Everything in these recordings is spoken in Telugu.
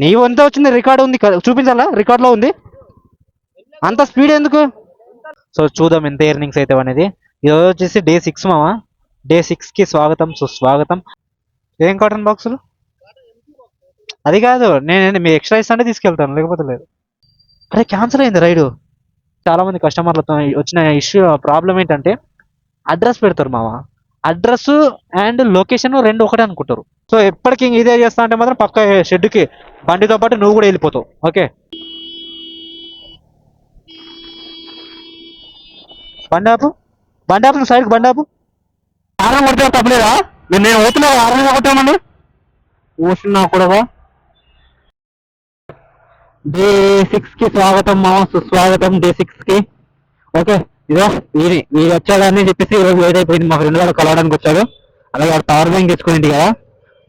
నీ ఎంత వచ్చింది, రికార్డు ఉంది చూపించాలా, రికార్డులో ఉంది. అంత స్పీడ్ ఎందుకు? సో చూద్దాం ఎంత ఎర్నింగ్స్ అయితే అనేది. ఈరోజు వచ్చేసి డే 6 మామ. డే 6కి స్వాగతం సుస్వాగతం. ఏం కాటన్ బాక్సులు అది కాదు, నేను మీ ఎక్స్ట్రా ఇస్తానే తీసుకెళ్తాను, లేకపోతే లేదు. అరే క్యాన్సిల్ అయింది రైడు. చాలా మంది కస్టమర్లతో వచ్చిన ఇష్యూ ప్రాబ్లం ఏంటంటే అడ్రస్ పెడతారు మామ. అడ్రస్ అండ్ లొకేషన్ రెండు ఒకటే అనుకుంటారు. సో ఎప్పటికీ ఇదే చేస్తా అంటే మాత్రం పక్క షెడ్కి బండితో పాటు నువ్వు కూడా వెళ్ళిపోతావు. ఓకే, బండాపు బండాపు సైడ్కి బండాపు. ఆరం కొడితే తప్పలేదా? నేను అవుతున్నా ఆరం కొట్టామండి. ఓషన్ కూడా డే 6కి స్వాగతం మామ, సుస్వాగతం డే 6కి. ఓకే, ఇదో వీడు వచ్చాడని చెప్పేసి ఈరోజు లేట్ అయిపోయింది. మా ఫ్రెండ్ వాడు కలవడానికి వచ్చాడు. అలాగే వాడు పవర్ బ్యాంక్ తెచ్చుకునేది కదా,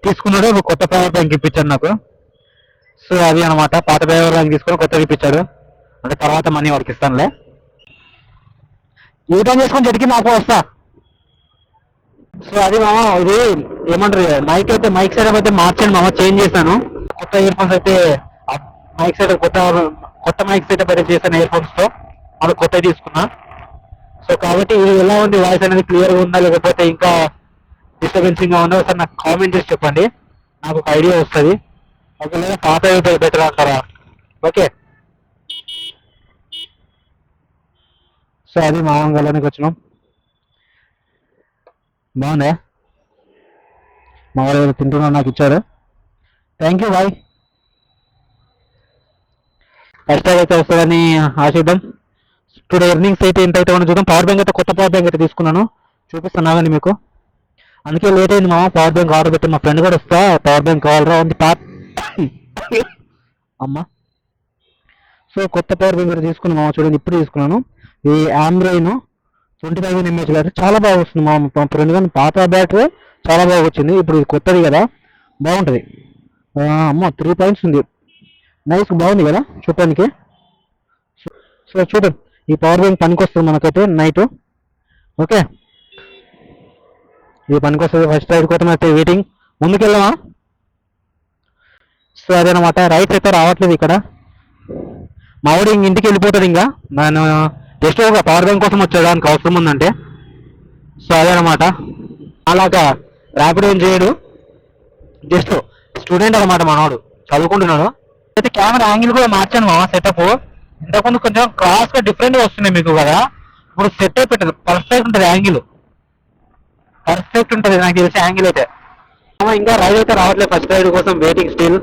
తీసుకున్నాడు. కొత్త పవర్ బ్యాంక్ ఇప్పించాడు నాకు. సో అది అనమాట, పాత పవర్ బ్యాంక్ తీసుకొని కొత్తగా ఇప్పించాడు. అంటే తర్వాత మనీ వాడికి ఇస్తానులే. ఏ టైం చేసుకొని చెడికి నాకు వస్తా. సో అది మామ, ఇది ఏమంటారు, మైక్ సెటప్ అయితే మార్చాను మామ, చేంజ్ చేశాను. కొత్త ఇయర్ ఫోన్స్ అయితే మైక్ సెటప్ కొత్త మైక్ సెటప్ అయితే చేశాను ఇయర్ ఫోన్స్ తో. అది కొత్తవి తీసుకున్నా. సో కాబట్టి ఇది ఎలా ఉంది, వాయిస్ అనేది క్లియర్గా ఉందా లేకపోతే ఇంకా డిస్టర్బెన్సింగ్ గా ఉందా ఒకసారి నాకు కామెంట్ చేసి చెప్పండి, నాకు ఒక ఐడియా వస్తుంది. ఒకవేళ పాత బెటర్ అంటారా? ఓకే, సో అది మా గల్లానికి వచ్చినాం. బాగుందా? మా వాళ్ళు తింటున్నా నాకు ఇచ్చారు. Thank you bye. ఎక్స్ట్రా అయితే వస్తుందని ఆశిద్దాం. టుడే ఎర్నింగ్స్ అయితే ఎంతైతే మనం చూద్దాం. పవర్ బ్యాంక్ అయితే కొత్త పవర్ బ్యాంక్ అయితే తీసుకున్నాను, చూపిస్తున్నా కానీ మీకు. అందుకే లేట్ అయింది మా పవర్ బ్యాంక్ ఆర్డర్ పెట్టి. మా ఫ్రెండ్ కూడా వస్తా, పవర్ బ్యాంక్ కావాలరా ఉంది అమ్మా. సో కొత్త పవర్ బ్యాంక్ అయితే తీసుకున్నాను మామ, చూడండి ఇప్పుడు తీసుకున్నాను. ఈ ఆంబ్రైన్ 25 mAh బ్యాటరీ చాలా బాగా వస్తుంది మా ఫ్రెండ్. కానీ పాత బ్యాటరీ చాలా బాగా వచ్చింది, ఇప్పుడు ఇది కొత్తది కదా బాగుంటుంది. అమ్మ 3 పాయింట్స్ ఉంది, నైస్ బాగుంది కదా చూడటానికి. సో చూడండి, ఈ పవర్ బ్యాంక్ పనికి వస్తుంది మనకైతే నైట్. ఓకే, ఇది పనికి వస్తుంది. ఫస్ట్ రైడ్ కోసం అయితే వెయిటింగ్, ముందుకెళ్ళామా. సో అదేనమాట, రైడ్స్ అయితే రావట్లేదు ఇక్కడ. మావాడు ఇంటికి వెళ్ళిపోతాడు. ఇంకా నేను జస్ట్ ఒక పవర్ బ్యాంక్ కోసం వచ్చాడు, దానికి అవసరం ఉందంటే. సో అదేనమాట, అలాగా ర్యాపిడ్ ఏం చేయడు, జస్ట్ స్టూడెంట్ అనమాట మనవాడు, చదువుకుంటున్నాడు. అయితే కెమెరా యాంగిల్ కూడా మార్చాను మా సెటప్. ఇంతకుముందు కొంచెం క్రాస్ గా డిఫరెంట్ గా వస్తున్నాయి మీకు కదా, ఇప్పుడు సెట్ అయిపోతుంది. పర్ఫెక్ట్ ఉంటుంది యాంగిల్, పర్ఫెక్ట్ ఉంటుంది నాకు తెలిసి యాంగిల్ అయితే. ఇంకా రైడ్ అయితే రావట్లేదు, ఫస్ట్ రైడ్ కోసం వెయిటింగ్ స్టిల్,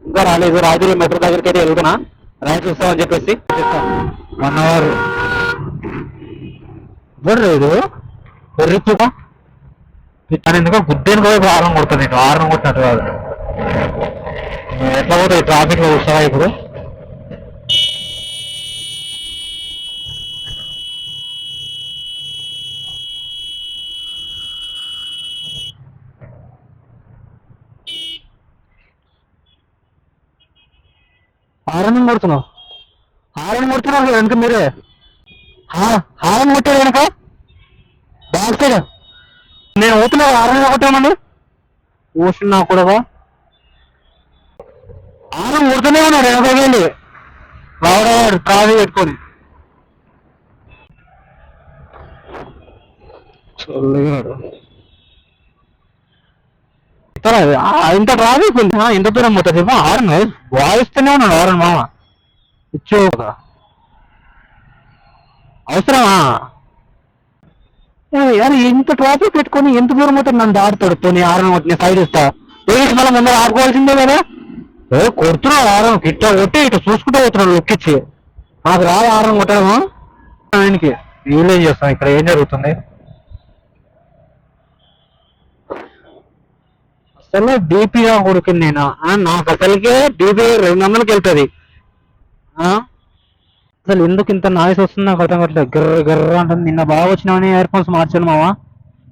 ఇంకా రాలేదు. రాజురి మెట్రో దగ్గరికి అయితే వెళ్తున్నా, రైడ్ చూస్తామని చెప్పేసి. 1 అవర్ లేదు ఎర్రిప్పుగా ఎందుకో గుద్దేని కూడా ఆరం కొడుతుంది, ఆరం కొట్టినట్టు కాదు. ఎట్లా పోతుంది ట్రాఫిక్ లో చూస్తావా ఇప్పుడు. హారన్ కొడుతున్నావు, హారన్ కొడుతున్నారు కదా వెనక మీరే. హారన్ కొట్టారు వెనక బ్యాక్ సైడ్. నేను అవుతున్నా హారన్ కొట్టామండి. ఓషన్ నా కూడా హారన్ కొడుతూనే ఉన్నాడు వెనక వెళ్ళి, రావడాడు కాదు పెట్టుకొని. చల్లగాడు ఇంత ట్రాఫిక్ ఉంది, ఎంత దూరం పోతుంది చెప్పు. హారన్ వాయిస్తూనే ఉన్నాడు హారన్ మామ, ఇచ్చో అవసరమా? అరే ఇంత ట్రాఫిక్ పెట్టుకొని ఎంత దూరం అవుతుంది, నన్ను దాటుతాడు. పోనీ ఆరం నేను సైడ్ ఇస్తా, పోలీసు మళ్ళీ ముందర ఆపుకోవాల్సిందే కదా. కొడుతున్నావు ఆరం, ఇట్ట కొట్టి ఇట్లా చూసుకుంటూ పోతున్నాడు లొక్కిచ్చి. నాకు రాదు ఆరం కొట్టడము. ఆయనకి వీళ్ళేం చేస్తాం, ఇక్కడ ఏం జరుగుతుంది అసలు. డీపీగా కొడుకుని నేను, నాకు అసలుకే డీపీ 200కి వెళ్తుంది. అసలు ఎందుకు ఇంత నాయిస్ వస్తుంది నాకు అర్థం కావట్లేదు, గర్ర గర్ర అంటుంది. నిన్న బాగా వచ్చినామని ఇయర్ ఫోన్స్ మార్చాను మామ.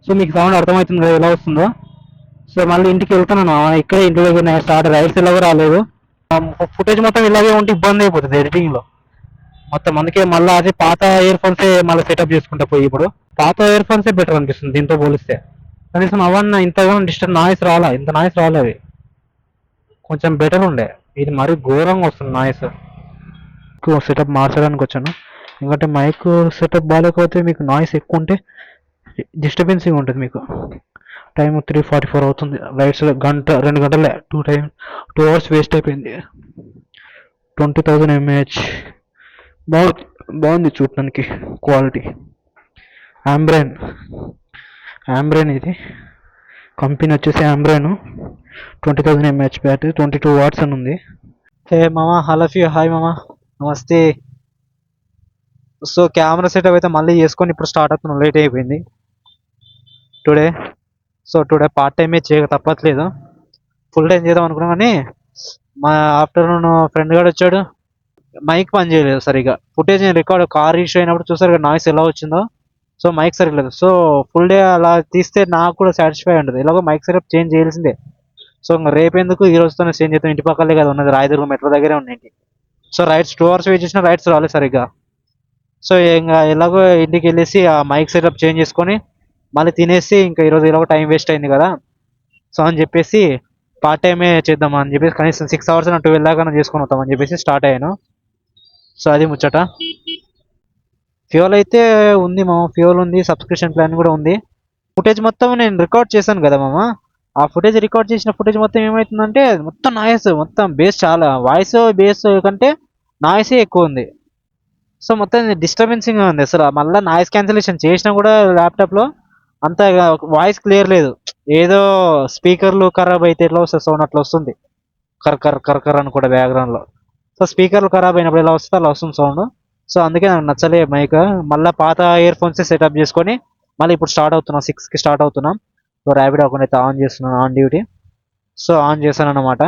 సో మీకు సౌండ్ అర్థమవుతుంది కదా ఎలా వస్తుందో. సో మళ్ళీ ఇంటికి వెళ్తున్నాను మామ, ఇక్కడే ఇంటి దగ్గర స్టార్ట్. రైడ్స్ ఎలాగో రాలేదు, ఫుటేజ్ మొత్తం ఇలాగే ఉంటే ఇబ్బంది అయిపోతుంది ఎడిటింగ్ లో మొత్తం. అందుకే మళ్ళీ అది పాత ఇయర్ ఫోన్సే మళ్ళీ సెటప్ చేసుకుంటా పోయి. ఇప్పుడు పాత ఇయర్ ఫోన్సే బెటర్ అనిపిస్తుంది దీంతో పోలిస్తే. కనీసం అవన్నీ ఇంతగా నాయిస్ రాలా, ఇంత నాయిస్ రాలేదు, కొంచెం బెటర్ ఉండే. ఇది మరీ ఘోరంగా వస్తుంది నాయిస్. సెటప్ మార్చడానికి వచ్చాను, ఎందుకంటే మైక్ సెటప్ బాగాలేకపోతే మీకు నాయిస్ ఎక్కువ ఉంటే డిస్టర్బెన్సింగ్ ఉంటుంది మీకు. టైం 3:44 అవుతుంది. లైట్స్ గంట 2 గంటలే, 2 అవర్స్ వేస్ట్ అయిపోయింది. 20,000 mAh. బాగుంది, బాగుంది చూడటానికి క్వాలిటీ. ఆంబ్రెన్, ఆంబ్రెన్ ఇది కంపెనీ వచ్చేసి ఆంబ్రెన్. 20,000 mAh బ్యాటరీ, 22 వాట్స్ అని ఉంది. హే మామా, హలఫీ, హాయ్ మామా, నమస్తే. సో కెమెరా సెటప్ అయితే మళ్ళీ చేసుకొని ఇప్పుడు స్టార్ట్ అవుతున్నాం, లేట్ అయిపోయింది టుడే. సో టుడే పార్ట్ టైమే చేయక తప్పట్లేదు, ఫుల్ టైం చేద్దాం అనుకున్నాం కానీ మా ఆఫ్టర్నూన్ ఫ్రెండ్ గారు వచ్చాడు, మైక్ పని చేయలేదు సరిగా. ఫుటేజ్ రికార్డ్ కార్ ఇష్యూ అయినప్పుడు చూసారు నాయిస్ ఎలా వచ్చిందో. సో మైక్ సరిగ్లేదు. సో ఫుల్ డే అలా తీస్తే నాకు కూడా సాటిస్ఫై ఉంటుంది. ఇలాగో మైక్ సెటప్ చేంజ్ చేయాల్సిందే. సో ఇంకా రేపు ఎందుకు, ఈ రోజుతోనే చేంజ్ చేద్దాం. ఇంటి పక్కలే కదా ఉన్నది, రాయదుర్గం మెట్రో దగ్గరే ఉన్నాయి. సో రైట్స్ 2 అవర్స్ వెయిట్ చేసిన రైట్స్ రాలేదు సరిగ్గా. సో ఇంకా ఎలాగో ఇంటికి వెళ్ళేసి ఆ మైక్ సెటప్ చేంజ్ చేసుకొని మళ్ళీ తినేసి, ఇంకా ఈరోజు ఎలాగో టైం వేస్ట్ అయింది కదా, సో అని చెప్పేసి పార్ట్ టైమే చేద్దాం అని చెప్పేసి కనీసం 6 అవర్స్ 12 దాకా చేసుకొని వస్తాం అని చెప్పేసి స్టార్ట్ అయ్యాను. సో అది ముచ్చట. ఫ్యూల్ అయితే ఉంది మామ, ఫ్యూల్ ఉంది, సబ్స్క్రిప్షన్ ప్లాన్ కూడా ఉంది. ఫుటేజ్ మొత్తం నేను రికార్డ్ చేశాను కదా మామ, ఆ ఫుటేజ్ రికార్డ్ చేసిన ఫుటేజ్ మొత్తం ఏమవుతుందంటే మొత్తం నాయిస్, మొత్తం బేస్, చాలా వాయిస్ బేస్ కంటే నాయిసే ఎక్కువ ఉంది. సో మొత్తం డిస్టర్బెన్సింగ్గా ఉంది అసలు. మళ్ళీ నాయిస్ క్యాన్సిలేషన్ చేసినా కూడా ల్యాప్టాప్లో అంత వాయిస్ క్లియర్ లేదు. ఏదో స్పీకర్లు ఖరాబ్ అయితే ఎట్లా వస్తుంది సౌండ్ అట్లా వస్తుంది, కర్ కర్ కర్ కర్ అని కూడా బ్యాక్గ్రౌండ్లో. సో స్పీకర్లు ఖరాబ్ అయినప్పుడు ఎలా వస్తుంది అలా వస్తుంది సౌండ్. సో అందుకే నాకు నచ్చలే మైక్. మళ్ళీ పాత ఇయర్ ఫోన్స్ సెటప్ చేసుకొని మళ్ళీ ఇప్పుడు స్టార్ట్ అవుతున్నాం, 6కి స్టార్ట్ అవుతున్నాం. సో ర్యాపిడ్ అకౌంట్ అయితే ఆన్ చేస్తున్నాను, ఆన్ డ్యూటీ. సో ఆన్ చేశాను అన్నమాట.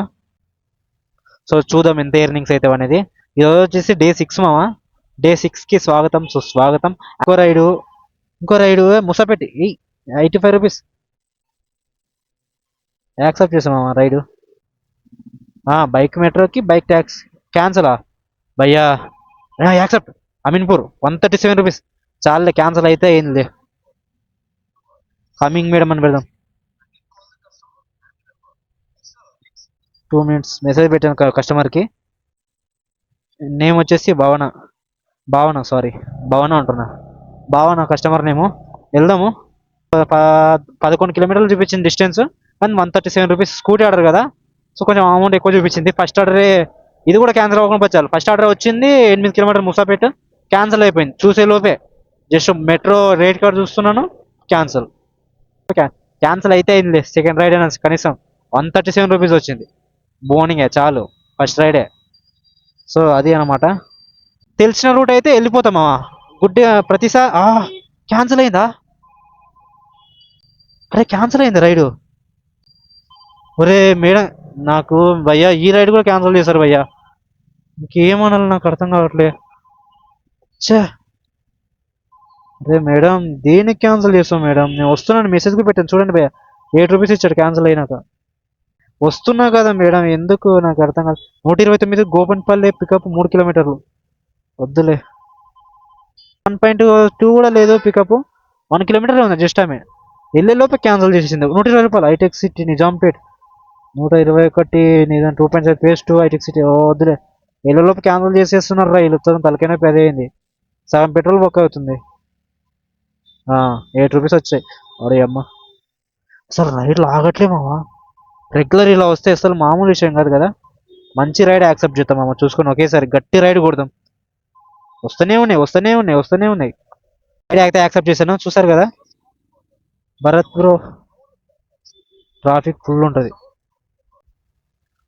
సో చూద్దాం ఎంత ఎర్నింగ్స్ అయితే అనేది. ఈరోజు వచ్చేసి డే 6 మామ. డే 6కి స్వాగతం సుస్వాగతం. ఇంకో రైడు ముసాపెట్టి 85 రూపీస్ యాక్సెప్ట్ చేసామా రైడు. బైక్ మెట్రోకి బైక్ ట్యాక్స్ క్యాన్సలా భయ్యా, యాక్సెప్ట్. అమీన్పూర్ 137 రూపీస్. చాలే, క్యాన్సల్ అయితే అయిందిలే. కమింగ్ మేడం అని పెడదాం. 2 minutes మెసేజ్ పెట్టాను కస్టమర్కి. నేమ్ వచ్చేసి భావన అంటున్నా, భావన కస్టమర్ నేము. వెళ్దాము. 11 కిలోమీటర్లు చూపించింది డిస్టెన్స్, కానీ 137 రూపీస్. స్కూటీ ఆర్డర్ కదా, సో కొంచెం అమౌంట్ ఎక్కువ చూపించింది. ఫస్ట్ ఆర్డరే ఇది కూడా క్యాన్సిల్ అవ్వకుండా వచ్చారు. ఫస్ట్ ఆర్డర్ వచ్చింది 8 కిలోమీటర్ ముసాపేట్, క్యాన్సిల్ అయిపోయింది చూసే లోపే. జస్ట్ మెట్రో రేట్ కార్డ్ చూస్తున్నాను, క్యాన్సిల్. క్యాన్సిల్ అయితే అయింది. సెకండ్ రైడ్ అయినా కనీసం 137 రూపీస్ వచ్చింది. బోనింగే చాలు, ఫస్ట్ రైడే. సో అది అనమాట. తెలిసిన రూట్ అయితే వెళ్ళిపోతామా గుడ్డి. ప్రతిసారి క్యాన్సిల్ అయిందా, అరే క్యాన్సిల్ అయింది రైడు. ఒరే మేడం, నాకు భయ్యా ఈ రైడ్ కూడా క్యాన్సిల్ చేశారు భయ్యా. ఇంకేమనాలి నాకు అర్థం కావట్లే. ఛే, అరే మేడం దేనికి క్యాన్సిల్ చేస్తాం మేడం, నేను వస్తున్నాను, మెసేజ్ కూడా పెట్టాను చూడండి భయ్యా. 8 రూపీస్ ఇచ్చాడు క్యాన్సిల్ అయినాక. వస్తున్నా కదా మేడం, ఎందుకు నాకు అర్థం కాదు. 129 గోపన్పల్లి పికప్ 3 కిలోమీటర్లు. వద్దులే. 1.2 కూడా లేదు పికప్, 1 కిలోమీటర్ ఉంది జస్ట్. ఆమె వెళ్ళేలోపే క్యాన్సిల్ చేసింది. 120 రూపాయలు హైటెక్ సిటీ నిజాంపేట్, 121 నిజాం 2.5 పేస్ట్ హైటెక్ సిటీ. వద్దులే, వెళ్ళేలోపు క్యాన్సిల్ చేసేస్తున్నారు రా వీళ్ళు. తలకైనా పెద్ద అయింది, సగం పెట్రోల్ బొక్క అవుతుంది. 8 రూపీస్ వచ్చాయి. అరే అమ్మ, అసలు రైడ్లు ఆగట్లే మామ. రెగ్యులర్ ఇలా వస్తే అసలు మామూలు విషయం కాదు కదా. మంచి రైడ్ యాక్సెప్ట్ చేద్దాం మామ, చూసుకొని ఒకేసారి గట్టి రైడ్ కొడదాం. వస్తూనే ఉన్నాయి. రైడ్ అయితే యాక్సెప్ట్ చేశాను, చూసారు కదా. భరత్ బ్రో, ట్రాఫిక్ ఫుల్ ఉంటుంది.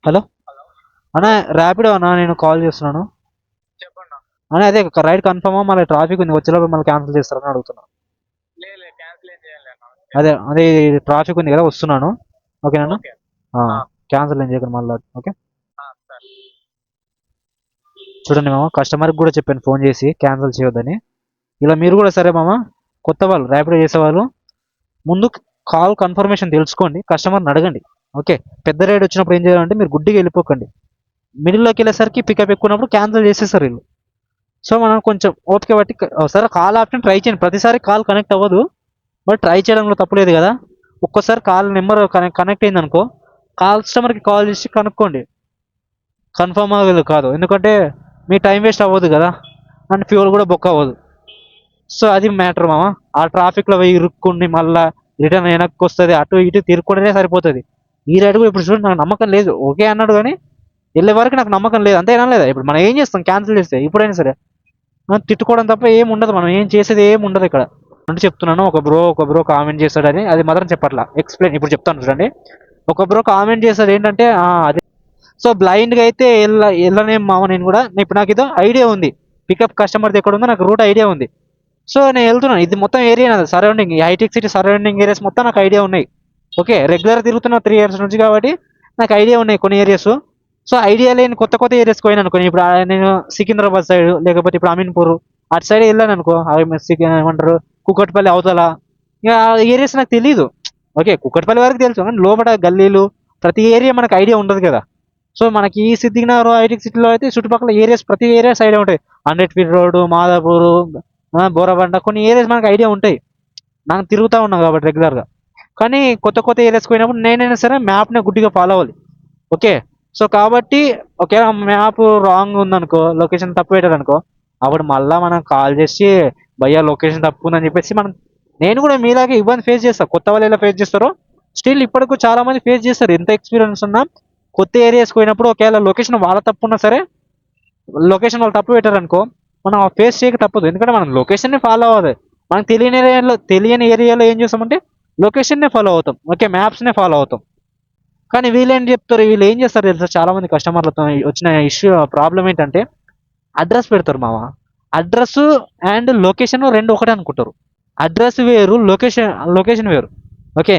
హలో అన్నా, ర్యాపిడో అన్నా, నేను కాల్ చేస్తున్నాను అన్నా. అదే రైడ్ కన్ఫర్మా, మళ్ళీ ట్రాఫిక్ ఉంది, వచ్చేలోపు మళ్ళీ క్యాన్సిల్ చేస్తారని అడుగుతున్నా. అదే ట్రాఫిక్ ఉంది కదా, వస్తున్నాను. ఓకేనా, క్యాన్సిల్ ఏం చేయకండి మళ్ళీ. ఓకే చూడండి మామ, కస్టమర్కి కూడా చెప్పాను ఫోన్ చేసి క్యాన్సిల్ చేయొద్దని. ఇలా మీరు కూడా సరే మామ, కొత్త వాళ్ళు ర్యాపిడో చేసేవాళ్ళు ముందు కాల్ కన్ఫర్మేషన్ తెలుసుకోండి, కస్టమర్ని అడగండి. ఓకే, పెద్ద రైడ్ వచ్చినప్పుడు ఏం చేయాలంటే మీరు గుడ్డిగా వెళ్ళిపోకండి. మిడిల్లోకి వెళ్ళేసరికి పికప్ ఎక్కున్నప్పుడు క్యాన్సిల్ చేసేస్తారు వీళ్ళు. సో మనం కొంచెం ఓపిక బట్టి ఒకసారి కాల్ ఆప్షన్ ట్రై చేయండి. ప్రతిసారి కాల్ కనెక్ట్ అవ్వదు, బట్ ట్రై చేయడంలో తప్పులేదు కదా. ఒక్కోసారి కాల్ నెంబర్ కనెక్ట్ అయింది అనుకో, కస్టమర్కి కాల్ చేసి కనుక్కోండి. కన్ఫర్మ్ కాదు, ఎందుకంటే మీ టైం వేస్ట్ అవ్వదు కదా, అండ్ ఫ్యూల్ కూడా బొక్క అవ్వదు. సో అది మ్యాటర్ మామ. ఆ ట్రాఫిక్లో పోయి ఇరుక్కుని మళ్ళీ రిటర్న్ వెనక్కి వస్తుంది, అటు ఇటు తిరుక్కుంటేనే సరిపోతుంది. ఈ రైడ్ కూడా ఇప్పుడు చూడండి, నాకు నమ్మకం లేదు. ఓకే అన్నాడు కానీ వెళ్ళే వరకు నాకు నమ్మకం లేదు, అంతేనా లేదా? ఇప్పుడు మనం ఏం చేస్తాం క్యాన్సిల్ చేస్తే? ఇప్పుడైనా సరే మనం తిట్టుకోవడం తప్ప ఏం ఉండదు, మనం ఏం చేసేది ఏం ఉండదు ఇక్కడ. అంటే చెప్తున్నాను, ఒక బ్రో కామెంట్ చేస్తాడని, అది మాత్రం చెప్పట్లా, ఎక్స్ప్లెయిన్ ఇప్పుడు చెప్తాను చూడండి. ఒక బ్రో కామెంట్ చేస్తాడు ఏంటంటే అదే. సో బ్లైండ్గా అయితే వెళ్ళనేం మామ. నేను కూడా ఇప్పుడు నాకు ఇదో ఐడియా ఉంది, పికప్ కస్టమర్ది ఎక్కడ ఉందో నాకు రూట్ ఐడియా ఉంది. సో నేను వెళ్తున్నాను, ఇది మొత్తం ఏరియా నాది, సరౌండింగ్ హైటెక్ సిటీ సరౌండింగ్ ఏరియాస్ మొత్తం నాకు ఐడియా ఉన్నాయి. ఓకే, రెగ్యులర్ తిరుగుతున్నా 3 years నుంచి కాబట్టి నాకు ఐడియా ఉన్నాయి కొన్ని ఏరియాస్. సో ఐడియా లేని కొత్త కొత్త ఏరియాస్కి పోయినా అనుకో, ఇప్పుడు నేను సికింద్రాబాద్ సైడ్ లేకపోతే ఇప్పుడు అమీన్పూర్ అటు సైడ్ వెళ్ళాను అనుకో, ఏమంటారు కుక్కట్పల్లి అవతల, ఇక ఏరియాస్ నాకు తెలియదు. ఓకే, కుక్కట్పల్లి వరకు తెలుసు కానీ లోపల గల్లీలు ప్రతి ఏరియా మనకు ఐడియా ఉండదు కదా. సో మనకి ఈ సిద్దినగర్ హైటెక్ సిటీలో అయితే చుట్టుపక్కల ఏరియాస్ ప్రతి ఏరియా సైడ్ ఉంటాయి. 100 feet రోడ్డు, మాదాపూర్, బోరబండ, కొన్ని ఏరియాస్ మనకు ఐడియా ఉంటాయి, నాకు తిరుగుతూ ఉన్నాం కాబట్టి రెగ్యులర్గా. కానీ కొత్త కొత్త ఏరియాస్కి పోయినప్పుడు నేనైనా సరే మ్యాప్ని గుడ్డిగా ఫాలో అవ్వాలి. ఓకే, సో కాబట్టి ఒకే మ్యాప్ రాంగ్ ఉందనుకో, లొకేషన్ తప్పు పెట్టారనుకో, అప్పుడు మళ్ళీ మనం కాల్ చేసి భయ్యా లొకేషన్ తప్పు ఉందని చెప్పేసి మనం, నేను కూడా మీలాగే ఇబ్బంది ఫేస్ చేస్తాను. కొత్త వాళ్ళు ఎలా ఫేస్ చేస్తారో స్టిల్ ఇప్పటికూ చాలా మంది ఫేస్ చేస్తారు. ఎంత ఎక్స్పీరియన్స్ ఉన్నా కొత్త ఏరియాస్కి పోయినప్పుడు ఒకవేళ లొకేషన్ వాళ్ళ తప్పు ఉన్నా సరే, లొకేషన్ వాళ్ళు తప్పు పెట్టారనుకో, మనం ఫేస్ చేయక తప్పదు. ఎందుకంటే మనం లొకేషన్ని ఫాలో అవ్వాలి. మనకు తెలియని ఏరియాలో ఏం చేస్తామంటే లొకేషన్నే ఫాలో అవుతాం. ఓకే, మ్యాప్స్నే ఫాలో అవుతాం. కానీ వీళ్ళు ఏం చేస్తారు తెలుసా, చాలా మంది కస్టమర్లతో వచ్చిన ప్రాబ్లం ఏంటంటే అడ్రస్ పెడతారు మామ. అడ్రస్ అండ్ లొకేషన్ రెండు ఒకటే అనుకుంటారు. అడ్రస్ వేరు, లొకేషన్ వేరు. ఓకే,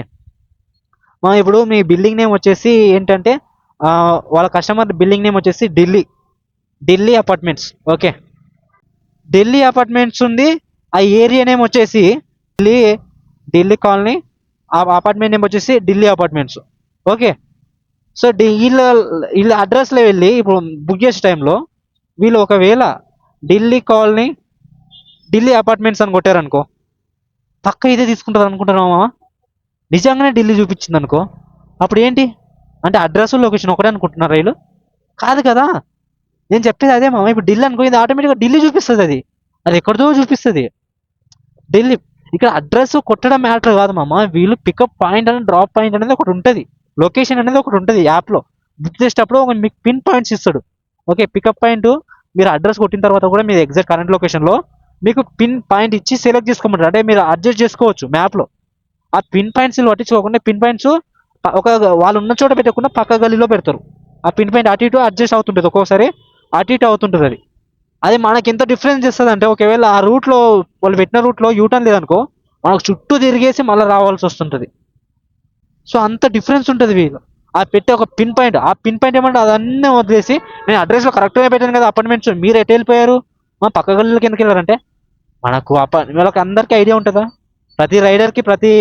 మా ఇప్పుడు మీ బిల్డింగ్ నేమ్ వచ్చేసి ఏంటంటే వాళ్ళ కస్టమర్ బిల్డింగ్ నేమ్ వచ్చేసి Delhi apartments. Okay, Delhi apartments ఉంది. ఆ ఏరియా నేమ్ వచ్చేసి ఢిల్లీ కాలనీ. ఆ అపార్ట్మెంట్ నేమ్ వచ్చేసి ఢిల్లీ అపార్ట్మెంట్స్. ఓకే, సో వీళ్ళ అడ్రస్లో వెళ్ళి ఇప్పుడు బుక్ చేసే టైంలో వీళ్ళు ఒకవేళ ఢిల్లీ కాలనీ ఢిల్లీ అపార్ట్మెంట్స్ అని కొట్టారనుకో, పక్క ఇదే తీసుకుంటారు అనుకుంటున్నామా? నిజంగానే ఢిల్లీ చూపించింది అనుకో, అప్పుడు ఏంటి అంటే అడ్రస్ లొకేషన్ ఒకటే అనుకుంటున్నారు వీళ్ళు? కాదు కదా, నేను చెప్పేది అదే మామ. ఇప్పుడు ఢిల్లీ అనుకో, ఇది ఆటోమేటిక్గా ఢిల్లీ చూపిస్తుంది, అది ఎక్కడిదో చూపిస్తుంది ఢిల్లీ. ఇక్కడ అడ్రస్ కొట్టడం మ్యాటర్ కాదు మామ, వీళ్ళు పికప్ పాయింట్ అని డ్రాప్ పాయింట్ అనేది ఒకటి ఉంటుంది, లొకేషన్ అనేది ఒకటి ఉంటుంది. యాప్లో బుక్ చేసేటప్పుడు ఒక మీకు పిన్ పాయింట్స్ ఇస్తాడు. ఓకే, పికప్ పాయింట్ మీరు అడ్రస్ కొట్టిన తర్వాత కూడా మీరు ఎగ్జాక్ట్ కరెంట్ లొకేషన్లో మీకు పిన్ పాయింట్ ఇచ్చి సెలెక్ట్ చేసుకోమంటారు. అంటే మీరు అడ్జస్ట్ చేసుకోవచ్చు మ్యాప్లో. ఆ పిన్ పాయింట్స్ పట్టించుకోకుండా పిన్ పాయింట్స్ ఒక వాళ్ళు ఉన్న చోట పెట్టకుండా పక్క గల్లీలో పెడతారు. ఆ పిన్ పాయింట్ అటు ఇటు అడ్జస్ట్ అవుతుంటుంది, ఒక్కోసారి అటు ఇటు అవుతుంటుంది. అది మనకి ఎంత డిఫరెన్స్ ఇస్తుంది అంటే, ఒకవేళ ఆ రూట్లో వాళ్ళు పెట్టిన రూట్లో యూటర్న్ లేదనుకో, మనకు చుట్టూ తిరిగేసి మళ్ళీ రావాల్సి వస్తుంటుంది. సో అంత డిఫరెన్స్ ఉంటుంది వీళ్ళు. ఆ పెట్టే ఒక పిన్ పాయింట్, ఆ పిన్ పాయింట్ ఏమంటే అదన్నీ వదిలేసి నేను అడ్రస్లో కరెక్ట్గా పెట్టాను కదా అపార్ట్మెంట్స్, మీరు ఎటు వెళ్ళిపోయారు, మా పక్క గల్లీలోకి ఎందుకు వెళ్ళారంటే, మనకు వీళ్ళకి అందరికీ ఐడియా ఉంటుందా? ప్రతి రైడర్కి ప్రతి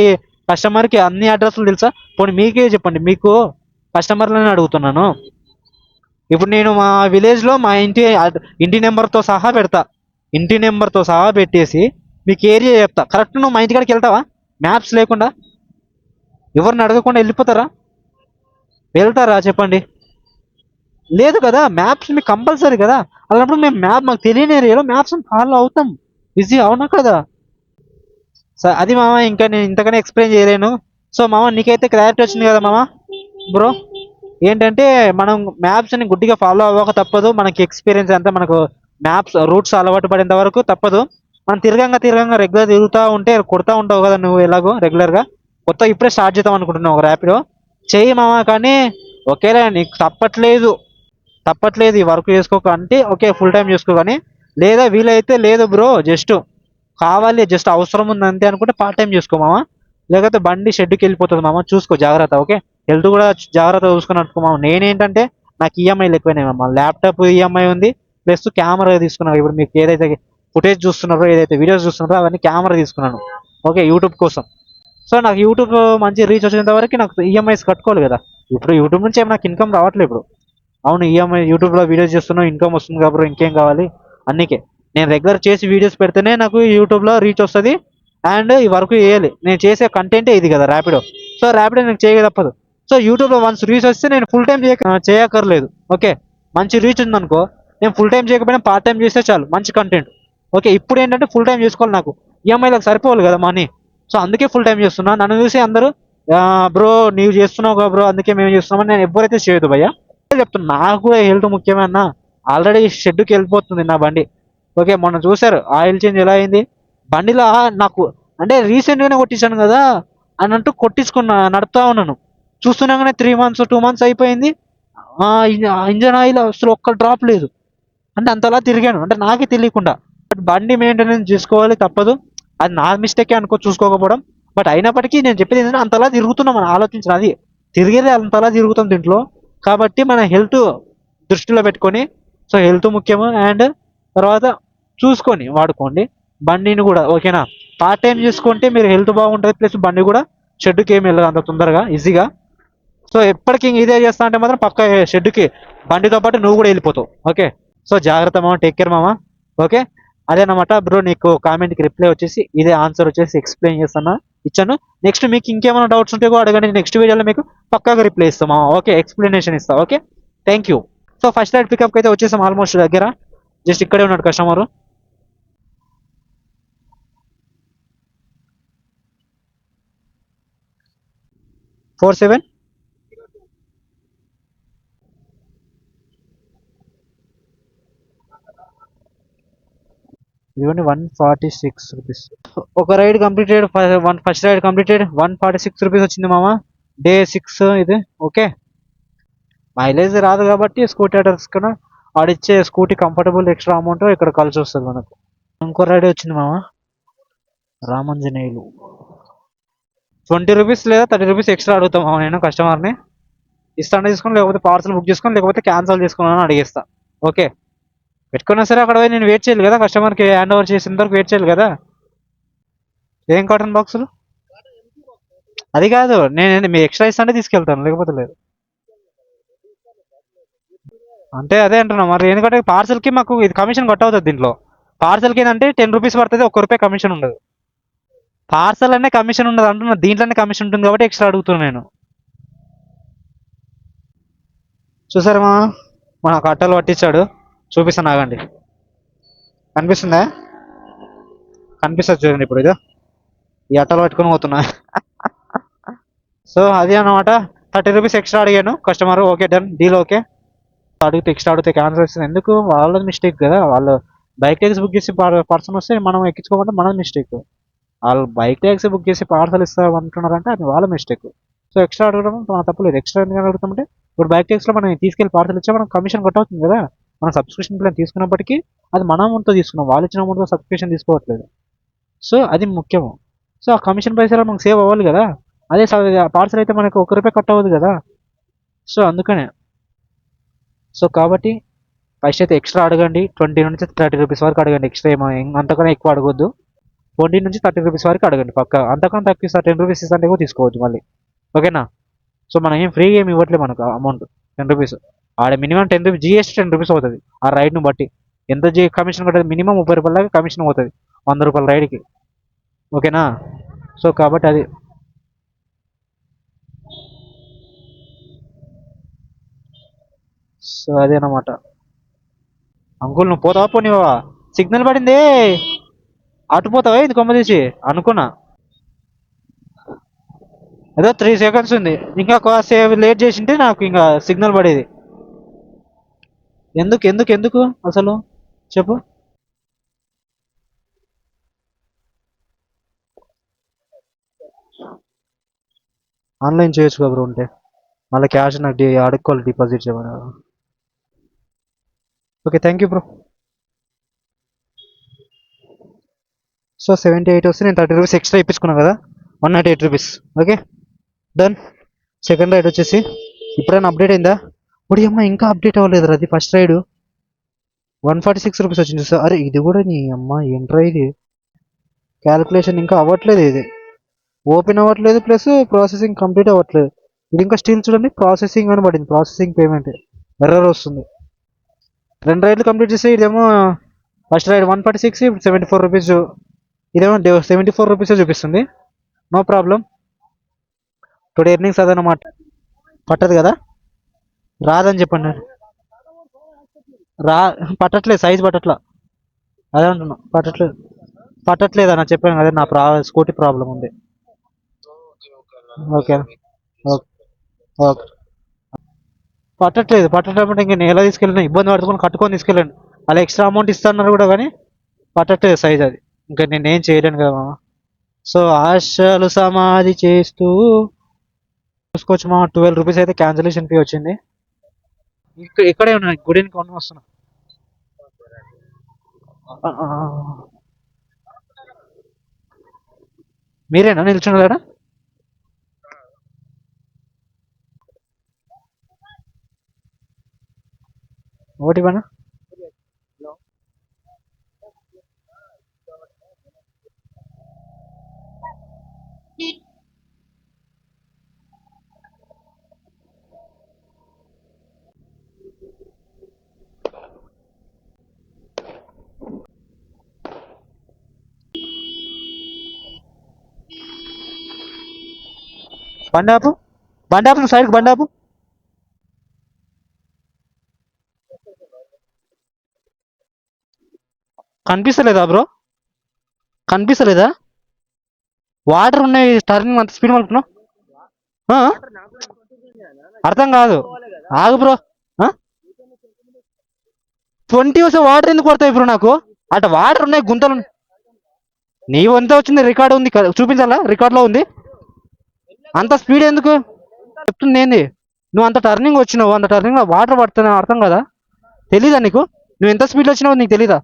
కస్టమర్కి అన్ని అడ్రస్లు తెలుసా? పోనీ మీకే చెప్పండి, మీకు కస్టమర్లని అడుగుతున్నాను. ఇప్పుడు నేను మా విలేజ్లో మా ఇంటి నెంబర్తో సహా పెడతా, ఇంటి నెంబర్తో సహా పెట్టేసి మీకు ఏరియా చెప్తా. కరెక్ట్ నువ్వు మా ఇంటికాడికి వెళ్తావా మ్యాప్స్ లేకుండా? ఎవరిని అడగకుండా వెళ్తారా చెప్పండి? లేదు కదా, మ్యాప్స్ మీకు కంపల్సరీ కదా. అలాంటప్పుడు మేము మాకు తెలియని ఏరియాలో మ్యాప్స్ ఫాలో అవుతాం, ఈజీ అవునా కదా? అది మామ, ఇంకా నేను ఇంతకనే ఎక్స్ప్లెయిన్ చేయలేను. సో మామ, నీకైతే క్లారిటీ వచ్చింది కదా మామ. బ్రో ఏంటంటే మనం మ్యాప్స్ని గుడ్డిగా ఫాలో అవ్వక తప్పదు. మనకి ఎక్స్పీరియన్స్ అంతా, మనకు మ్యాప్స్ రూట్స్ అలవాటు పడేంత వరకు తప్పదు. మనం తిరగంగా రెగ్యులర్ తిరుగుతూ ఉంటే కొడతా ఉంటావు కదా నువ్వు ఎలాగో రెగ్యులర్గా. ఇప్పుడే స్టార్ట్ చేద్దాం అనుకుంటున్నావు ఒక ర్యాపిడో, చెయ్యి మామ. కానీ ఒకేలా నీకు తప్పట్లేదు ఈ వర్క్ చేసుకోక అంటే ఓకే, ఫుల్ టైం చేసుకో. కానీ లేదా వీలైతే లేదు బ్రో, కావాలి జస్ట్ అవసరం ఉంది అంతే అనుకుంటే పార్ట్ టైం చేసుకో మామ. లేకపోతే బండి షెడ్కి వెళ్ళిపోతుంది మామ, చూసుకో జాగ్రత్త. ఓకే, హెల్త్ కూడా జాగ్రత్తగా చూసుకుని నడుపుకో మామ. నేనేంటంటే నాకు ఈఎంఐలు ఎక్కువైనాయి మామ, ల్యాప్టాప్ ఈఎంఐ ఉంది, ప్లస్ కెమెరా తీసుకున్నాను. ఇప్పుడు మీకు ఏదైతే ఫుటేజ్ చూస్తున్నారో, ఏదైతే వీడియోస్ చూస్తున్నారో అవన్నీ కెమెరా తీసుకున్నాను. ఓకే, యూట్యూబ్ కోసం. సో నాకు యూట్యూబ్ మంచి రీచ్ వచ్చేంత వరకు నాకు ఈఎంఐస్ కట్టుకోవాలి కదా. ఇప్పుడు యూట్యూబ్ నుంచి ఏమి నాకు ఇన్కమ్ రావట్లేదు ఇప్పుడు. అవును, ఈఎంఐ యూట్యూబ్లో వీడియోస్ చేస్తున్నావు, ఇన్కమ్ వస్తుంది కాబట్టి ఇంకేం కావాలి. అందుకే నేను రెగ్యులర్ చేసి వీడియోస్ పెడితేనే నాకు యూట్యూబ్లో రీచ్ వస్తుంది. అండ్ ఈ వర్క్ చేయాలి, నేను చేసే కంటెంటే ఇది కదా ర్యాపిడో. సో ర్యాపిడో నాకు చేయక తప్పదు. సో యూట్యూబ్లో వన్స్ రీచ్ వస్తే నేను ఫుల్ టైం చేయక్కర్లేదు. ఓకే, మంచి రీచ్ ఉందనుకో, నేను ఫుల్ టైం చేయకపోయినా పార్ట్ టైం చేస్తే చాలు, మంచి కంటెంట్. ఓకే, ఇప్పుడు ఏంటంటే ఫుల్ టైం చేసుకోవాలి, నాకు ఈఎంఐలకు సరిపోవాలి కదా మనీ. సో అందుకే ఫుల్ టైం చేస్తున్నా. నన్ను చూసి అందరూ బ్రో నీవు చేస్తున్నావు కదా బ్రో, అందుకే మేము చేస్తున్నామని నేను ఎవరైతే చేయదు భయ్యా. చెప్తున్నా, నాకు కూడా హెల్త్ ముఖ్యమే అన్న. ఆల్రెడీ షెడ్కి వెళ్ళిపోతుంది నా బండి. ఓకే, మొన్న చూసారు ఆయిల్ చేంజ్ ఎలా అయింది బండిలో. నాకు అంటే రీసెంట్గానే కొట్టించాను కదా అన్నట్టు కొట్టించుకున్నా, నడుపుతా ఉన్నాను. చూస్తున్నాగానే 3 months 2 months అయిపోయింది. ఇంజన్ ఆయిల్ అసలు ఒక్క డ్రాప్ లేదు. అంటే అంతలా తిరిగాను, అంటే నాకే తెలియకుండా. బట్ బండి మెయింటెనెన్స్ చేసుకోవాలి, తప్పదు. అది నా మిస్టేకే అనుకో, చూసుకోకపోవడం. బట్ అయినప్పటికీ నేను చెప్పేది ఏంటంటే అంతలా తిరుగుతున్నాం, మనం ఆలోచించిన అది తిరిగేది అంతలా తిరుగుతాం దీంట్లో. కాబట్టి మన హెల్త్ దృష్టిలో పెట్టుకొని, సో హెల్త్ ముఖ్యము. అండ్ తర్వాత చూసుకొని వాడుకోండి బండిని కూడా. ఓకేనా, పార్ట్ టైం చూసుకుంటే మీరు హెల్త్ బాగుంటుంది, ప్లస్ బండి కూడా షెడ్కి ఏమి వెళ్ళదు అంత తొందరగా ఈజీగా. సో ఎప్పటికీ ఇదే చేస్తా అంటే మాత్రం పక్క షెడ్కి బండితో పాటు నువ్వు కూడా వెళ్ళిపోతావు. ఓకే, సో జాగ్రత్త మామ, టేక్ కేర్ మామ. ఓకే, అదేనమాట బ్రో. నీకు కామెంట్కి రిప్లై వచ్చేసి ఇదే, ఆన్సర్ వచ్చేసి ఎక్స్ప్లెయిన్ ఇచ్చాను. నెక్స్ట్ మీకు ఇంకేమైనా డౌట్స్ ఉంటే కూడా అడగండి, నెక్స్ట్ వీడియోలో మీకు పక్కాగా రిప్లై ఇస్తాం మామ. ఓకే, ఎక్స్ప్లెనేషన్ ఇస్తా. Okay, thank you. So first ride పికప్కి అయితే వచ్చేసాం ఆల్మోస్ట్ దగ్గర. జస్ట్ ఇక్కడే ఉన్నాడు కస్టమరు. ఫోర్ 7 ఇదిగోండి 146 రూపీస్. ఒక ride completed, first ride completed, 146 rupees వచ్చింది మామ. డే 6 ఇది. ఓకే, మైలేజ్ రాదు కాబట్టి స్కూటీ ఆర్డర్స్ కన్నా ఆడిచ్చే స్కూటీ కంఫర్టబుల్ ఎక్స్ట్రా అమౌంట్ ఇక్కడ కలిసి వస్తుంది మనకు. ఇంకో రైడ్ వచ్చింది మామ, రామంజనేయులు. 20 రూపీస్ లేదా 30 రూపీస్ ఎక్స్ట్రా అడుగుతాం మామ నేను కస్టమర్ని. ఇస్తాను తీసుకొని, లేకపోతే పార్సల్ బుక్ చేసుకొని, లేకపోతే క్యాన్సిల్ చేసుకున్నాను అడిగేస్తా. ఓకే, పెట్టుకున్నా సరే అక్కడ పోయి నేను వెయిట్ చేయాలి కదా, కస్టమర్కి హ్యాండ్ ఓవర్ చేసిన వరకు వెయిట్ చేయాలి కదా. ఏం కాటన్ బాక్సులు అది కాదు, నేను మీ ఎక్స్ట్రా ఇస్తానే తీసుకెళ్తాను, లేకపోతే లేదు. అంటే అదే అంటున్నా మరి, ఎందుకంటే పార్సల్కి మాకు ఇది కమిషన్ కట్ అవుతుంది దీంట్లో. పార్సల్కి ఏంటంటే 10 రూపీస్ పడుతుంది, 1 రూపాయి కమిషన్ ఉండదు. పార్సల్ అనే కమిషన్ ఉండదు అంటున్నా, దీంట్లోనే కమిషన్ ఉంటుంది కాబట్టి ఎక్స్ట్రా అడుగుతున్నాను నేను. చూసారా మన కట్టలు పట్టించాడు, చూపిస్తాను ఆగండి. కనిపిస్తుందా? కనిపిస్తుంది చూడండి ఇప్పుడు. ఇది ఈ అట్టలు పట్టుకొని పోతున్నా. సో అది అనమాట. 30 రూపీస్ ఎక్స్ట్రా అడిగాను customer. Okay done, deal okay. అడిగితే ఎక్స్ట్రా అడిగితే క్యాన్సల్ వస్తుంది, ఎందుకు? వాళ్ళది మిస్టేక్ కదా. వాళ్ళు బైక్ ట్యాక్సీ బుక్ చేసి పర్సన్ వస్తే మనం ఎక్కించుకోమంటే మనది మిస్టేక్. వాళ్ళు బైక్ ట్యాక్సీ బుక్ చేసి పార్సల్ ఇస్తామంటున్నారంటే అది వాళ్ళ మిస్టేక్. సో ఎక్స్ట్రా అడగడం మన తప్పలేదు. ఎక్స్ట్రా ఎందుకు అడుగుతామంటే ఇప్పుడు బైక్ ట్యాక్సీలో మనం తీసుకెళ్ళి పార్సల్ ఇచ్చా మనం కమిషన్ కట్ అవుతుంది కదా. మనం సబ్స్క్రిప్షన్ ప్లాన్ తీసుకున్నప్పటికీ అది మన అమౌంట్తో తీసుకున్నాం, వాళ్ళు ఇచ్చిన అమౌంట్తో సబ్స్క్రిప్షన్ తీసుకోవట్లేదు. సో అది ముఖ్యము. సో ఆ కమిషన్ పైసలు మనకు సేవ్ అవ్వాలి కదా. అదే పార్సల్ అయితే మనకు 1 రూపాయి కట్ అవ్వదు కదా. సో అందుకనే. సో కాబట్టి ఫస్ట్ అయితే ఎక్స్ట్రా అడగండి, 20 నుంచి 30 రూపీస్ వరకు అడగండి. ఎక్స్ట్రా ఏమో అంతకన్నా ఎక్కువ అడగొద్దు. 20 నుంచి 30 రూపీస్ వరకు అడగండి పక్క. అంతకన్నా తక్కువ ఇస్తా 10 రూపీస్ ఇస్తా అంటే తీసుకోవద్దు మళ్ళీ. ఓకేనా? సో మనం ఏం ఫ్రీగా ఏమి ఇవ్వట్లేదు మనకు అమౌంట్. 10 రూపీస్ ఆడ మినిమం 10 రూపీస్ జిఎస్టీ 10 రూపీస్ అవుతుంది ఆ రైడ్ను బట్టి. ఎంత కమిషన్ కట్టదు, మినిమం 30 రూపాయల దాకా కమిషన్ అవుతుంది 100 రూపాయల రైడ్కి. ఓకేనా? సో కాబట్టి అది. సో అదేనమాట. అంకుల్ నువ్వు పోతావా పోనివా? సిగ్నల్ పడింది, అటు పోతావా ఇది కొమ్మ తీసి అనుకున్నా. ఏదో 3 seconds ఉంది, ఇంకా కాసేపు లేట్ చేసింటే నాకు ఇంకా సిగ్నల్ పడేది. ఎందుకు ఎందుకు ఎందుకు అసలు చెప్పు. ఆన్లైన్ చేయొచ్చు కదా బ్రో ఉంటే, మళ్ళీ క్యాష్ నాకు అడుక్కోవాలి డిపాజిట్ చేయమని. Okay thank you bro. So 78 వస్తే నేను 30 రూపీస్ ఎక్స్ట్రా ఇప్పించుకున్నాను కదా, 108 rupees. Okay done. Second ride వచ్చేసి ఇప్పుడైనా అప్డేట్ అయిందా? ఇప్పుడు అమ్మ ఇంకా అప్డేట్ అవ్వలేదు అది ఫస్ట్ రైడ్. 146 రూపీస్ వచ్చింది సార్. అరే ఇది కూడా నీ అమ్మ ఏంట్రా ఇది, క్యాలిక్యులేషన్ ఇంకా అవ్వట్లేదు, ఇది ఓపెన్ అవ్వట్లేదు, ప్లస్ ప్రాసెసింగ్ కంప్లీట్ అవ్వట్లేదు. ఇది ఇంకా స్టిల్ చూడండి ప్రాసెసింగ్ అని పడింది, ప్రాసెసింగ్ పేమెంట్ ఎర్రర్ వస్తుంది. 2 రైడ్లు కంప్లీట్ చేస్తే ఇదేమో ఫస్ట్ రైడ్ 146, 74 రూపీస్. ఇదేమో 74 రూపీస్ చూపిస్తుంది. నో ప్రాబ్లం, టుడే ఎర్నింగ్స్ అదనమాట. పట్టదు కదా, రాదని చెప్పండి. రా పట్టట్లేదు, సైజ్ పట్టట్లా. అదే అంటున్నా, పట్టట్లేదు. పట్టట్లేదు అన్న, చెప్పాను అదే నా స్కూటీ ప్రాబ్లం ఉంది. Okay okay okay. పట్టట్లేదు, పట్టట్లేమంటే ఇంక నేను ఎలా తీసుకెళ్ళిన, ఇబ్బంది పడుతుని కట్టుకొని తీసుకెళ్ళండి. అలా ఎక్స్ట్రా అమౌంట్ ఇస్తాన్నారు కూడా కానీ పట్టట్లేదు సైజ్ అది. ఇంకా నేనేం చేయలేను కదా మామ. సో ఆశలు సమాధి చేస్తూ చూసుకోవచ్చు మా. 12 రూపీస్ అయితే క్యాన్సిలేషన్ ఫీ వచ్చింది. ఇక్కడే ఉన్నా, గుడిని కొని వస్తున్నా. ఆ, ఆ, ఆ. మీరేనా నిల్చున్నారా? ఒకటి పైన బండి ఆపు, బండి ఆపు, సైడ్కి బండి ఆపు. కనిపిస్తలేదా బ్రో? కనిపిస్తలేదా? వాటర్ ఉన్నాయి, టర్నింగ్ అంత స్పీడ్ మలుపుతున్నావు. ఆ? అర్థం కాదు. ఆగు బ్రో. 20 వస్తే వాటర్ ఎందుకు పడతాయి బ్రో నాకు? అటు వాటర్ ఉన్నాయి, గుంతలు ఉన్నాయి. నీ వంత వచ్చింది, రికార్డు ఉంది కదా, చూపించాలా? రికార్డులో ఉంది. అంత స్పీడ్ ఎందుకు చెప్తుంది ఏంది? నువ్వు అంత టర్నింగ్ వచ్చినావు, అంత టర్నింగ్ లో వాటర్ పడుతున్నా, అర్థం కదా? తెలీదా నీకు? నువ్వు ఎంత స్పీడ్ వచ్చినావు నీకు తెలీదా?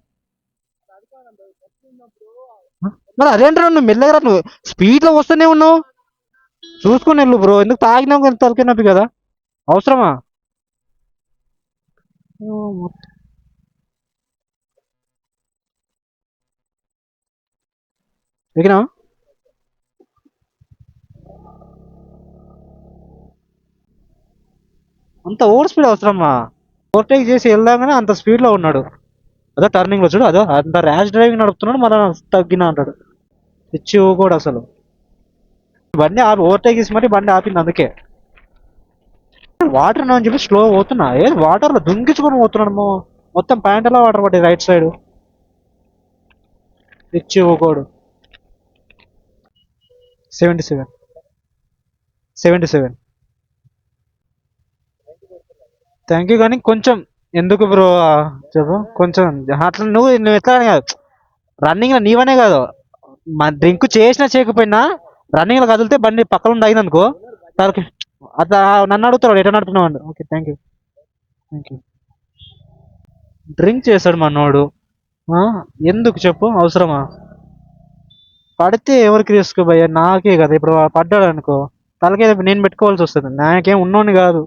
మరి అదేంటారు, నువ్వు మెల్లగా రా, నువ్వు స్పీడ్ లో వస్తూనే ఉన్నావు. చూసుకుని వెళ్ళు బ్రో, ఎందుకు తాగినావు కానీ తలకే నొప్పి కదా, అవసరమా? ఎగినా అంత ఓవర్ స్పీడ్ అవసరమా? ఓవర్టేక్ చేసి వెళ్దాగానే అంత స్పీడ్ లో ఉన్నాడు. అదో టర్నింగ్ లో చూడు, అదో అంత ర్యాష్ డ్రైవింగ్ నడుపుతున్నాడు, మళ్ళీ తగ్గిన అంటాడు. ఇచ్చి కూడా అసలు బండి ఆపి, ఓవర్టేక్ చేసి మరి బండి ఆపింది అందుకే. వాటర్ అని చెప్పి స్లో పోతున్నా, ఏది వాటర్ లో దుంకించుకొని పోతున్నాడు. మొత్తం ప్యాంట్ ఎలా వాటర్ పడ్డాయి రైట్ సైడ్. ఇచ్చి ఊకోడు. 77, 77. థ్యాంక్ యూ, కానీ కొంచెం ఎందుకు బ్రో చెప్పు కొంచెం. అట్లా నువ్వు ఎట్లా అని కాదు, రన్నింగ్ లో నీవనే కాదు, డ్రింక్ చేసినా చేయకపోయినా రన్నింగ్ లో కదిలితే బండి పక్కన ఉండి అయిందనుకో తనకి అట్లా నన్ను అడుగుతాడు ఎట్లా నడుపుతున్నావు అండి. Okay thank you, thank you. Drink చేశాడు మనోడు. ఆ, ఎందుకు చెప్పు, అవసరమా? పడితే ఎవరికి రిస్క్ భయ్యా? నాకే కదా. ఇప్పుడు పడ్డాడు అనుకో తలకే నేను పెట్టుకోవాల్సి వస్తుంది. నాకేం ఉన్నోని కాదు.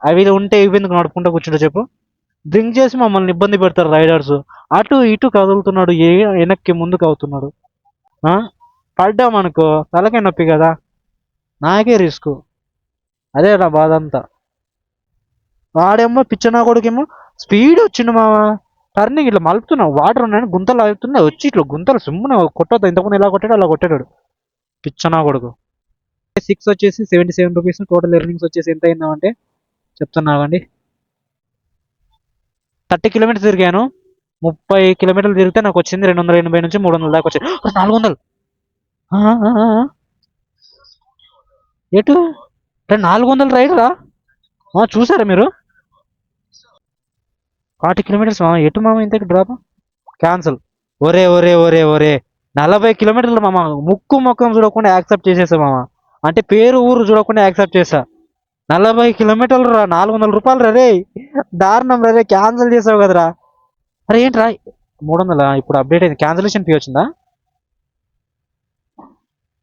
అవి ఉంటే ఇవి ఎందుకు నడుపుకుంటూ కూర్చుంటా చెప్పు? డ్రింక్ చేసి మమ్మల్ని ఇబ్బంది పెడతారు రైడర్స్. అటు ఇటు కదులుతున్నాడు, వెనక్కి ముందుకు అవుతున్నాడు. ఆ, పడ్డామనుకో తలకే నొప్పి కదా, నాకే రిస్క్. అదే నా బాధ అంతా. వాడేమో పిచ్చనా కొడుకేమో స్పీడ్ వచ్చిండు మామ. టర్నింగ్ ఇట్లా మలుపుతున్నావు, వాటర్ ఉన్నాయని గుంతలు అవుతున్నాయి, వచ్చి ఇట్లా గుంతలు సుమ్మున కొట్టొద్దు. ఇంతకుముందు ఎలా కొట్టాడు అలా కొట్టాడు పిచ్చనా కొడుకు. 6 వచ్చేసి 77 రూపీస్. టోటల్ ఎర్నింగ్స్ వచ్చేసి ఎంత అయిందామంటే చెప్తున్నా అండి. 30 కిలోమీటర్స్ తిరిగాను. 30 కిలోమీటర్లు తిరిగితే నాకు వచ్చింది 280 నుంచి 300 దాకా వచ్చింది. 400. ఎటు 400 రైడరా? చూసారా మీరు? 40 కిలోమీటర్స్ ఎటు మామ ఇంతకు డ్రాప్ క్యాన్సల్. ఒరే ఒరే ఒరే ఒరే, 40 కిలోమీటర్లు మామ, ముక్కు ముఖం చూడకుండా యాక్సెప్ట్ చేసేసా మామ. అంటే పేరు ఊరు చూడకుండా యాక్సెప్ట్ చేసా. 40 కిలోమీటర్లు రా, 400 రూపాయలు రే. దారుణం రే, క్యాన్సిల్ చేసావు కదరా. అరే ఏంట్రా 300? ఇప్పుడు అప్డేట్ అయింది, క్యాన్సిలేషన్ ఫీ వచ్చిందా?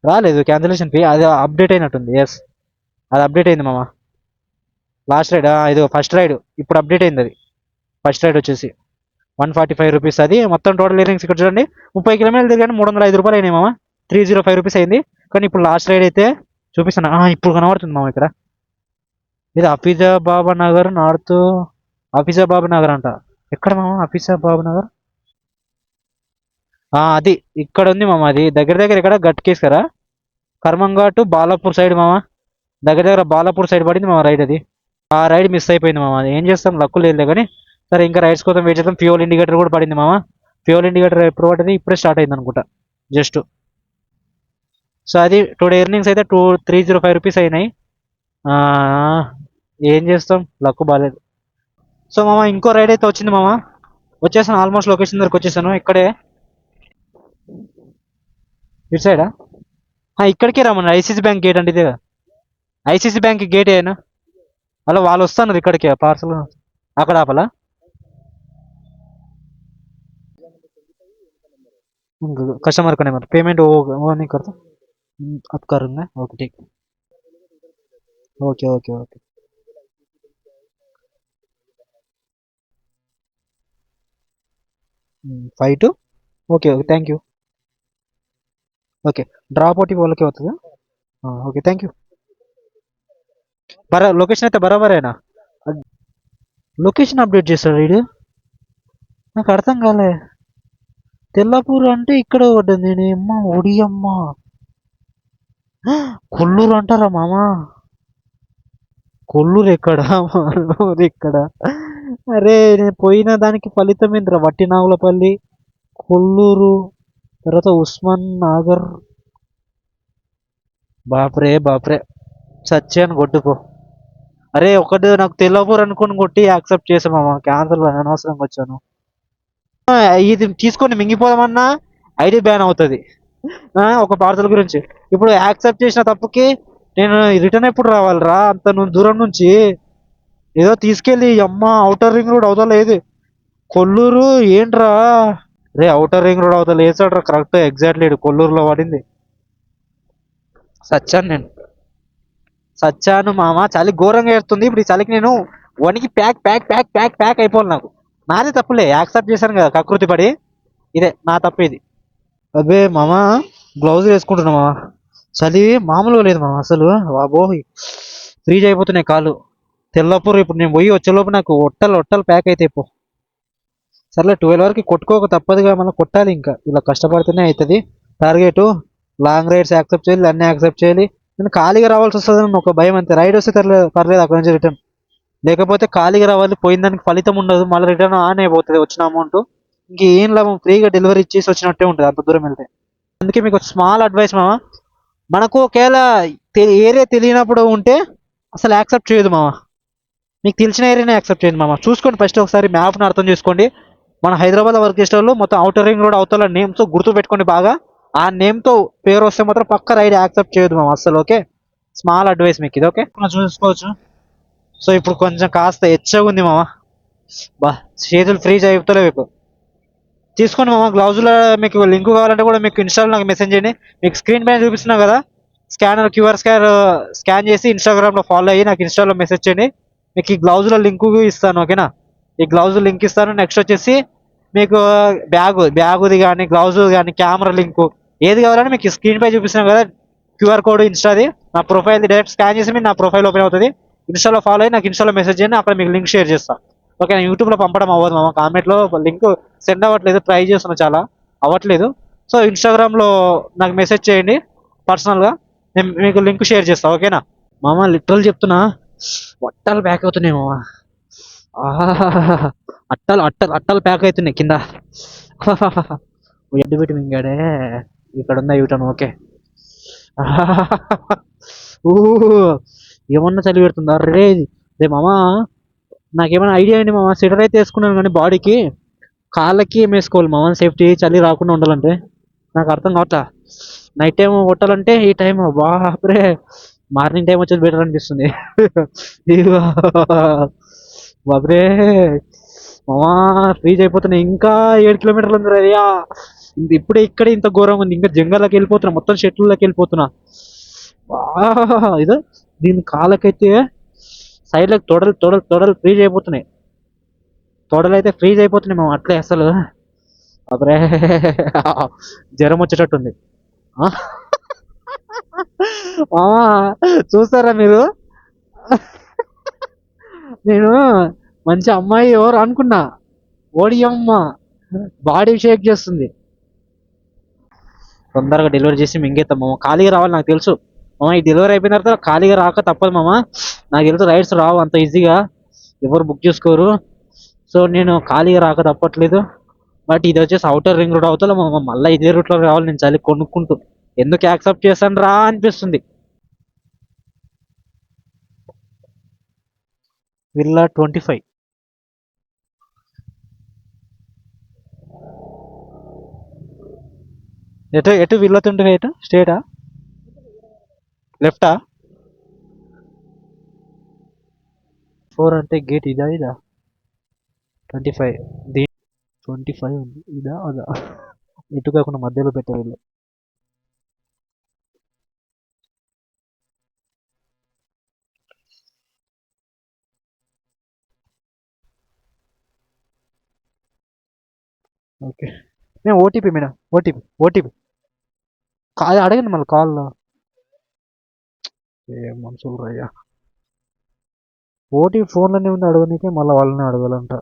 రాలేదు క్యాన్సిలేషన్ ఫీ, అది అప్డేట్ అయినట్టుంది. ఎస్, అది అప్డేట్ అయింది మామ. లాస్ట్ రైడ్ ఇది ఫస్ట్ రైడ్, ఇప్పుడు అప్డేట్ అయింది అది. ఫస్ట్ రైడ్ వచ్చేసి 145 రూపీస్. అది మొత్తం టోటల్ ఇయరింగ్స్ ఇక్కడ చూడండి. 30 కిలోమీటర్లు తిరిగాను, 305 రూపాయలు అయినాయి మామ. 305 రూపీస్ అయింది. కానీ ఇప్పుడు లాస్ట్ రైడ్ అయితే చూపిస్తాను. ఇప్పుడు కనబడుతుంది మామ ఇక్కడ. ఇది హఫీజాబాబా నగర్ నార్త్. హఫీజాబాబా నగర్ అంట. ఎక్కడ మామ హఫీజాబాబా నగర్? అది ఇక్కడ ఉంది మామ. అది దగ్గర దగ్గర ఇక్కడ గట్కేసారా, కర్మంఘాట్ బాలాపూర్ సైడ్ మామ. దగ్గర దగ్గర బాలాపూర్ సైడ్ పడింది మామ రైడ్ అది. ఆ రైడ్ మిస్ అయిపోయింది మామ. ఏం చేస్తాం, లక్కు లేదు కానీ సరే ఇంకా రైడ్స్ కోసం వెయిట్ చేద్దాం. ఫ్యూల్ ఇండికేటర్ కూడా పడింది మామ. ఫ్యూల్ ఇండికేటర్ ఎప్పుడు పడింది? ఇప్పుడే స్టార్ట్ అయింది అనుకుంటా జస్ట్. సో అది టుడే ఎర్నింగ్స్ అయితే 305 రూపీస్ అయినాయి. ఆ, ఏం చేస్తాం, లక్ బాగాలేదు. సో మామ ఇంకో రైడ్ అయితే వచ్చింది మామ. వచ్చేసాను, ఆల్మోస్ట్ లొకేషన్ దగ్గరకు వచ్చేసాను. ఇక్కడే ఇటు సైడా? ఇక్కడికే రమ్మన్నా. ఐసీసీ బ్యాంక్ గేట్ అంటే ఇదే కదా. ఐసీసీ బ్యాంక్ గేట్ ఏనా? అలా వాళ్ళు వస్తున్నారు ఇక్కడికి పార్సల్. అక్కడ ఆపలా? कस्टमर का नंबर पेमेंट वो नहीं करता। अब करूँगा। ओके ठीक। Okay okay okay. 5 okay okay thank you. Okay drop OT వాళ్ళకి అవుతుందా? Okay thank you. లొకేషన్ అయితే బరాబరేనా? లొకేషన్ అప్డేట్ చేస్తాడు వీడు, నాకు అర్థం కాలే. తెల్లాపూర్ అంటే ఇక్కడ పడ్డది. నేనేమ్మా ఒడియమ్మ, కొల్లూరు అంటారా మామ? కొల్లూరు ఎక్కడ? ఊరు ఎక్కడ? అరే నేను పోయిన దానికి ఫలితం ఏంద్రా? వట్టినాగులపల్లి, కొల్లూరు, తర్వాత ఉస్మాన్ నాగర్. బాప్రే బాప్రే, చచ్చాను కొట్టుకో. అరే ఒకటి నాకు తెల్లపూర్ అనుకుని కొట్టి యాక్సెప్ట్ చేసామమ్మా, క్యాన్సల్ అనవసరంగా వచ్చాను. ఇది తీసుకొని మింగిపోదామన్నా ఐడి బ్యాన్ అవుతుంది ఒక పార్సల్ గురించి. ఇప్పుడు యాక్సెప్ట్ చేసిన తప్పుకి నేను రిటర్న్ ఎప్పుడు రావాలిరా? అంత దూరం నుంచి ఏదో తీసుకెళ్ళి అమ్మ అవుటర్ రింగ్ రోడ్ అవతలేదు కొల్లూరు ఏంట్రా? రే అవుటర్ రింగ్ రోడ్ అవతల వేసాడ్రా కరెక్ట్ ఎగ్జాక్ట్లీ కొల్లూరులో పడింది. సచ్చాను నేను, సచ్చాను మామ. చలి ఘోరంగా ఏడుతుంది ఇప్పుడు. ఈ చలికి నేను వనికి pack pack pack pack pack అయిపోవాలి. నాకు నాదే తప్పులే, యాక్సెప్ట్ చేశాను కదా కకృతి పడి. ఇదే నా తప్పు ఇది. అబ్బే మామ గ్లౌజ్ వేసుకుంటున్నా మామ, చలి మామూలుగా లేదు మామ అసలు. బాబోయ్ ఫ్రీజ్ అయిపోతున్నాయి కాళ్ళు. తెల్లపూర్ ఇప్పుడు నేను పోయి వచ్చేలోపు నాకు ఒట్టలు ప్యాక్ అయితే పో. సర్లే 12 వరకు కొట్టుకోక తప్పదుగా, మనం కొట్టాలి. ఇంకా ఇలా కష్టపడితేనే అవుతుంది. టార్గెట్ లాంగ్ రైడ్స్ యాక్సెప్ట్ చేయాలి, అన్నీ యాక్సెప్ట్ చేయాలి. నేను ఖాళీగా రావాల్సి వస్తుందని ఒక భయం అంతే. రైడ్ వస్తే పర్లేదు అక్కడ నుంచి రిటర్న్, లేకపోతే ఖాళీగా రావాలి, పోయిన దానికి ఫలితం ఉండదు, మళ్ళీ రిటర్న్ ఆన్ అయిపోతుంది వచ్చిన అమౌంట్. ఇంకేం లాభం, ఫ్రీగా డెలివరీ ఇచ్చేసి వచ్చినట్టే ఉంటుంది అంత దూరం వెళ్తే. అందుకే మీకు స్మాల్ అడ్వైస్ మామ, మనకు ఒకవేళ ఏరియా తెలియనప్పుడు ఉంటే అసలు యాక్సెప్ట్ చేయదు మామ. మీకు తెలిసిన ఏరియానే యాక్సెప్ట్ చేయండి మామ. చూసుకోండి ఫస్ట్ ఒకసారి మ్యాప్ని అర్థం చేసుకోండి. మన హైదరాబాద్ వర్క్ చేసేవాళ్ళు మొత్తం అవుటర్ రింగ్ రోడ్ అవతల నేమ్తో గుర్తు పెట్టుకోండి బాగా. ఆ నేమ్తో పేరు వస్తే మాత్రం పక్క రైడ్ యాక్సెప్ట్ చేయదు మామ అసలు. ఓకే స్మాల్ అడ్వైస్ మీకు ఇది. ఓకే చూసుకోవచ్చు. సో ఇప్పుడు కొంచెం కాస్త ఎచ్చగా ఉంది మామ, బా చేతులు ఫ్రీజ్ అయిపోతలేవు ఇప్పుడు. తీసుకోండి మామ గ్లౌజులో. మీకు లింక్ కావాలంటే కూడా మీకు ఇన్స్టాలో నాకు మెసేజ్ చేయండి. మీకు స్క్రీన్ పైన చూపిస్తున్నా కదా స్కానర్, క్యూఆర్ స్కాన్ చేసి ఇన్స్టాగ్రామ్లో ఫాలో అయ్యి నాకు ఇన్స్టాలో మెసేజ్ చేయండి. మీకు ఈ గ్లౌజుల లింక్ ఇస్తాను ఓకేనా? ఈ గ్లౌజ్ లింక్ ఇస్తాను. నెక్స్ట్ వచ్చేసి మీకు బ్యాగుది కానీ గ్లౌజ్ కానీ కెమెరా లింకు ఏది కావాలని మీకు స్క్రీన్ పై చూపిస్తున్నాను కదా క్యూఆర్ కోడ్ ఇన్స్టాది. నా ప్రొఫైల్ డైరెక్ట్ స్కాన్ చేసి మీరు నా ప్రొఫైల్ ఓపెన్ అవుతుంది. ఇన్స్టాలో ఫాలో అయ్యి నాకు ఇన్స్టాలో మెసేజ్ చేయండి, అక్కడ మీకు లింక్ షేర్ చేస్తాను. ఓకే నేను యూట్యూబ్లో పంపడం అవ్వదు మామ, కామెంట్లో లింక్ సెండ్ అవ్వట్లేదు, ట్రై చేస్తున్నా చాలా అవ్వట్లేదు. సో ఇన్స్టాగ్రామ్లో నాకు మెసేజ్ చేయండి పర్సనల్గా, నేను మీకు లింక్ షేర్ చేస్తాను ఓకేనా? మామ లిటరల్ చెప్తున్నా వట్టాలు ప్యాక్ అవుతున్నాయి మామ. అట్టలు ప్యాక్ అవుతున్నాయి కింద. ఎడ్డు పెట్టి మింగాడే. ఇక్కడ ఉందా యూటర్న్? ఓకే ఏమన్నా చలి పెడుతుందా? రే మామ నాకేమైనా ఐడియా అండి మామ. స్వెటర్ అయితే వేసుకున్నాను కానీ బాడీకి, కాళ్ళకి ఏం వేసుకోవాలి మామ సేఫ్టీ, చలి రాకుండా ఉండాలంటే? నాకు అర్థం కావట్లా. నైట్ టైం కొట్టాలంటే ఈ టైం బాప్రే, మార్నింగ్ టైం వచ్చేది బెటర్ అనిపిస్తుంది. బాబ్రే మామా ఫ్రీజ్ అయిపోతున్నాయి. ఇంకా 7 కిలోమీటర్లు ఉంది అయ్యా. ఇప్పుడే ఇక్కడ ఇంత ఘోరంగా ఉంది, ఇంకా జంగల్లోకి వెళ్ళిపోతున్నా, మొత్తం షెట్లలోకి వెళ్ళిపోతున్నా. ఇదో దీని కాళ్ళకైతే సైడ్లకు తొడలు ఫ్రీజ్ అయిపోతున్నాయి. తొడలు అయితే ఫ్రీజ్ అయిపోతున్నాయి మామ అట్లే అసలు. అప్పుడే జ్వరం వచ్చేటట్టుంది మామా. చూస్తారా మీరు? నేను మంచి అమ్మాయి ఎవరు అనుకున్నా, ఓడియమ్మ బాడీ షేక్ చేస్తుంది. తొందరగా డెలివరీ చేసి మింగేస్తాం మామ, ఖాళీగా రావాలి నాకు తెలుసు మామ. ఈ డెలివరీ అయిపోయిన తర్వాత ఖాళీగా రాక తప్పదు మామ. నాకు తెలుసు రైడ్స్ రావు అంత ఈజీగా, ఎవరు బుక్ చేసుకోరు. సో నేను ఖాళీగా రాక తప్పట్లేదు. బట్ ఇది వచ్చేసి అవుటర్ రింగ్ రోడ్ అవుతా మళ్ళీ ఇదే రూట్లో రావాలి నేను చలి కొనుక్కుంటూ. ఎందుకు యాక్సెప్ట్ చేశాను రా అనిపిస్తుంది. విల్లా 25. ఎటు ఎటు విల్లా 25 ఎటు స్ట్రేటా లెఫ్టా? 4 అంటే గేట్ ఇదా 25 దీ 25 ఉంది ఇదా అదా ఇటు కాకుండా మధ్యలో పెట్టారు వీళ్ళు. ఓకే మేము ఓటీపీ మేడం ఓటీపీ కాదు అడగండి మళ్ళీ కాల్లో. ఏ మనుషులు రయ్యా ఓటీపీ ఫోన్లోనే ఉంది అడగనీకే మళ్ళీ వాళ్ళని అడగాలంట.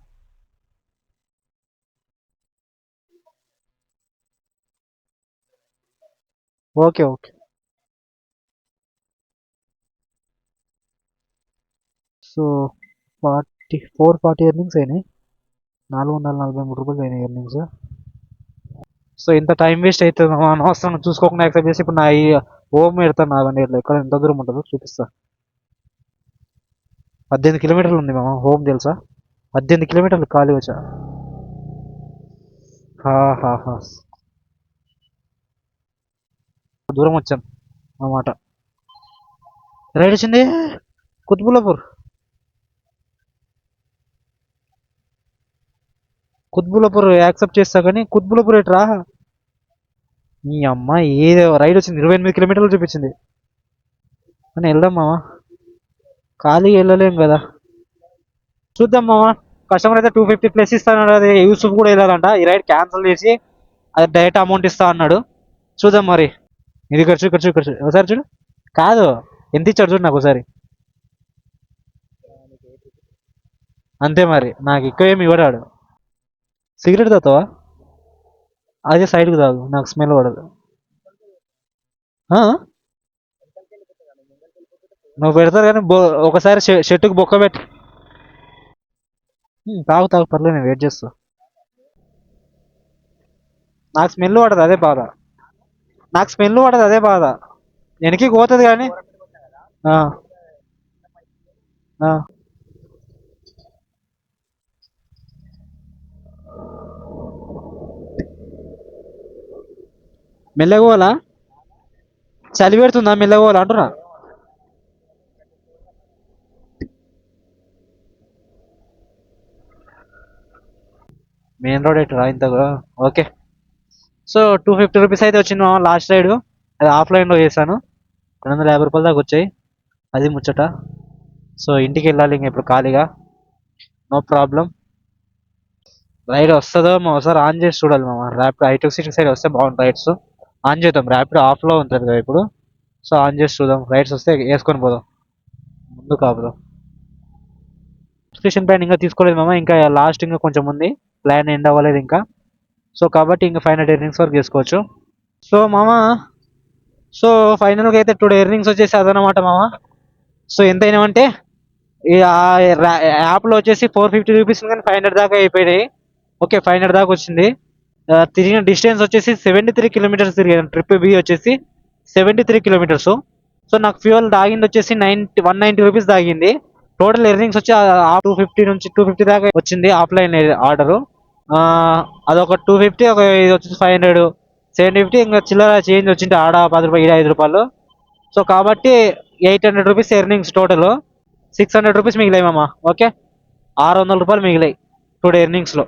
Okay okay. సో 440 ఎర్నింగ్స్ అయినాయి. 443 అయినాయి ఎర్నింగ్స్. సో ఇంత టైం వేస్ట్ అవుతుంది అనవసరం చూసుకోకుండా యాక్సెప్ట్ చేసి ఇప్పుడు నా ఈ హోమ్ పెడతాను నాగండి ఎక్కడ ఎంత దూరం ఉంటుందో చూపిస్తా. 18 కిలోమీటర్లు ఉంది మామ హోమ్ తెలుసా? 18 కిలోమీటర్లు ఖాళీ వచ్చా. దూరం వచ్చాను అన్నమాట. రైడ్ వచ్చింది కుత్బులాపూర్ యాక్సెప్ట్ చేస్తా కానీ కుత్బులాపూర్ ఎట్రా నీ అమ్మ ఏదో రైడ్ వచ్చింది 28 కిలోమీటర్లు చూపించింది. అని వెళ్దాం మామ ఖాళీ వెళ్ళలేం కదా. చూద్దాం మామ. కస్టమర్ అయితే 250 ప్లస్ ఇస్తాను. అది యూసుఫ్ కూడా వెళ్ళాలంట. ఈ రైడ్ క్యాన్సిల్ చేసి అది డైరెక్ట్ అమౌంట్ ఇస్తా అన్నాడు. చూద్దాం మరి. ఇది ఖర్చు ఒకసారి చూడు. కాదు ఎంత ఇచ్చాడు చూడు నాకు ఒకసారి. అంతే మరి నాకు ఎక్కువ ఏమి ఇవ్వడాడు. సిగరెట్ తాగుతావా? అదే సైడ్కి తాగు నాకు స్మెల్ పడదు. నువ్వు పెడతారు కానీ ఒకసారి షర్టుకు బొక్క పెట్టి తాగు పర్లేదు నేను వెయిట్ చేస్తా. నాకు స్మెల్ పడదు అదే బాధ. వెనక్కి పోతుంది కానీ మెల్లగోవాలా చలి పెడుతుందా మెల్లగోవాలా అంటున్నా. మెయిన్ రోడ్ ఎటు రా ఇంత ఓకే. సో 250 రూపీస్ అయితే వచ్చింది లాస్ట్ రైడ్. అది ఆఫ్లైన్లో చేశాను. 250 రూపాయల దాకా వచ్చాయి. అది ముచ్చట. సో ఇంటికి వెళ్ళాలి ఇంక ఇప్పుడు ఖాళీగా. No problem. రైడ్ వస్తుందో ఒకసారి ఆన్ చేసి చూడాలి మామ. ర్యాపిడ్ I2C సైడ్ వస్తే బాగుంటుంది రైడ్స్. ఆన్ చేద్దాం. ర్యాపిడ్ ఆఫ్లో ఉంటుంది కదా ఇప్పుడు. సో ఆన్ చేసి చూద్దాం. రైడ్స్ వస్తే వేసుకొని పోదాం ముందు కాపుదాం. సబ్స్క్రిప్షన్ ప్లాన్ ఇంకా తీసుకోలేదు మామ. ఇంకా లాస్ట్ ఇంకా కొంచెం ఉంది. ప్లాన్ ఎండ్ అవ్వలేదు ఇంకా. సో కాబట్టి ఇంకా 500 ఎర్నింగ్స్ వరకు చేసుకోవచ్చు. సో మామ సో ఫైనల్గా అయితే 2 ఎర్నింగ్స్ వచ్చేసి అదనమాట మామ. సో ఎంతైనా అంటే ఈ యాప్లో వచ్చేసి 450 రూపీస్ కానీ 500 దాకా అయిపోయినాయి. ఓకే 500 దాకా వచ్చింది. తిరిగిన డిస్టెన్స్ వచ్చేసి 73 కిలోమీటర్స్ తిరిగాను. ట్రిప్ బి వచ్చేసి 73 కిలోమీటర్స్. సో నాకు ఫ్యూయల్ తాగింది వచ్చేసి 190 రూపీస్ తాగింది. టోటల్ ఎర్నింగ్స్ వచ్చి 250 నుంచి 250 దాకా వచ్చింది ఆఫ్లైన్ ఆర్డరు. అదొక 250 ఒక ఇది వచ్చేసి 500 750 ఇంకా చిల్లర చేంజ్ వచ్చింది ఆడ 10 రూపాయలు 5 రూపాయలు. సో కాబట్టి 800 రూపీస్ ఎర్నింగ్స్ టోటల్. 600 రూపీస్ మిగిలాయి మామ. ఓకే 600 రూపాయలు మిగిలాయి 2 ఎర్నింగ్స్లో.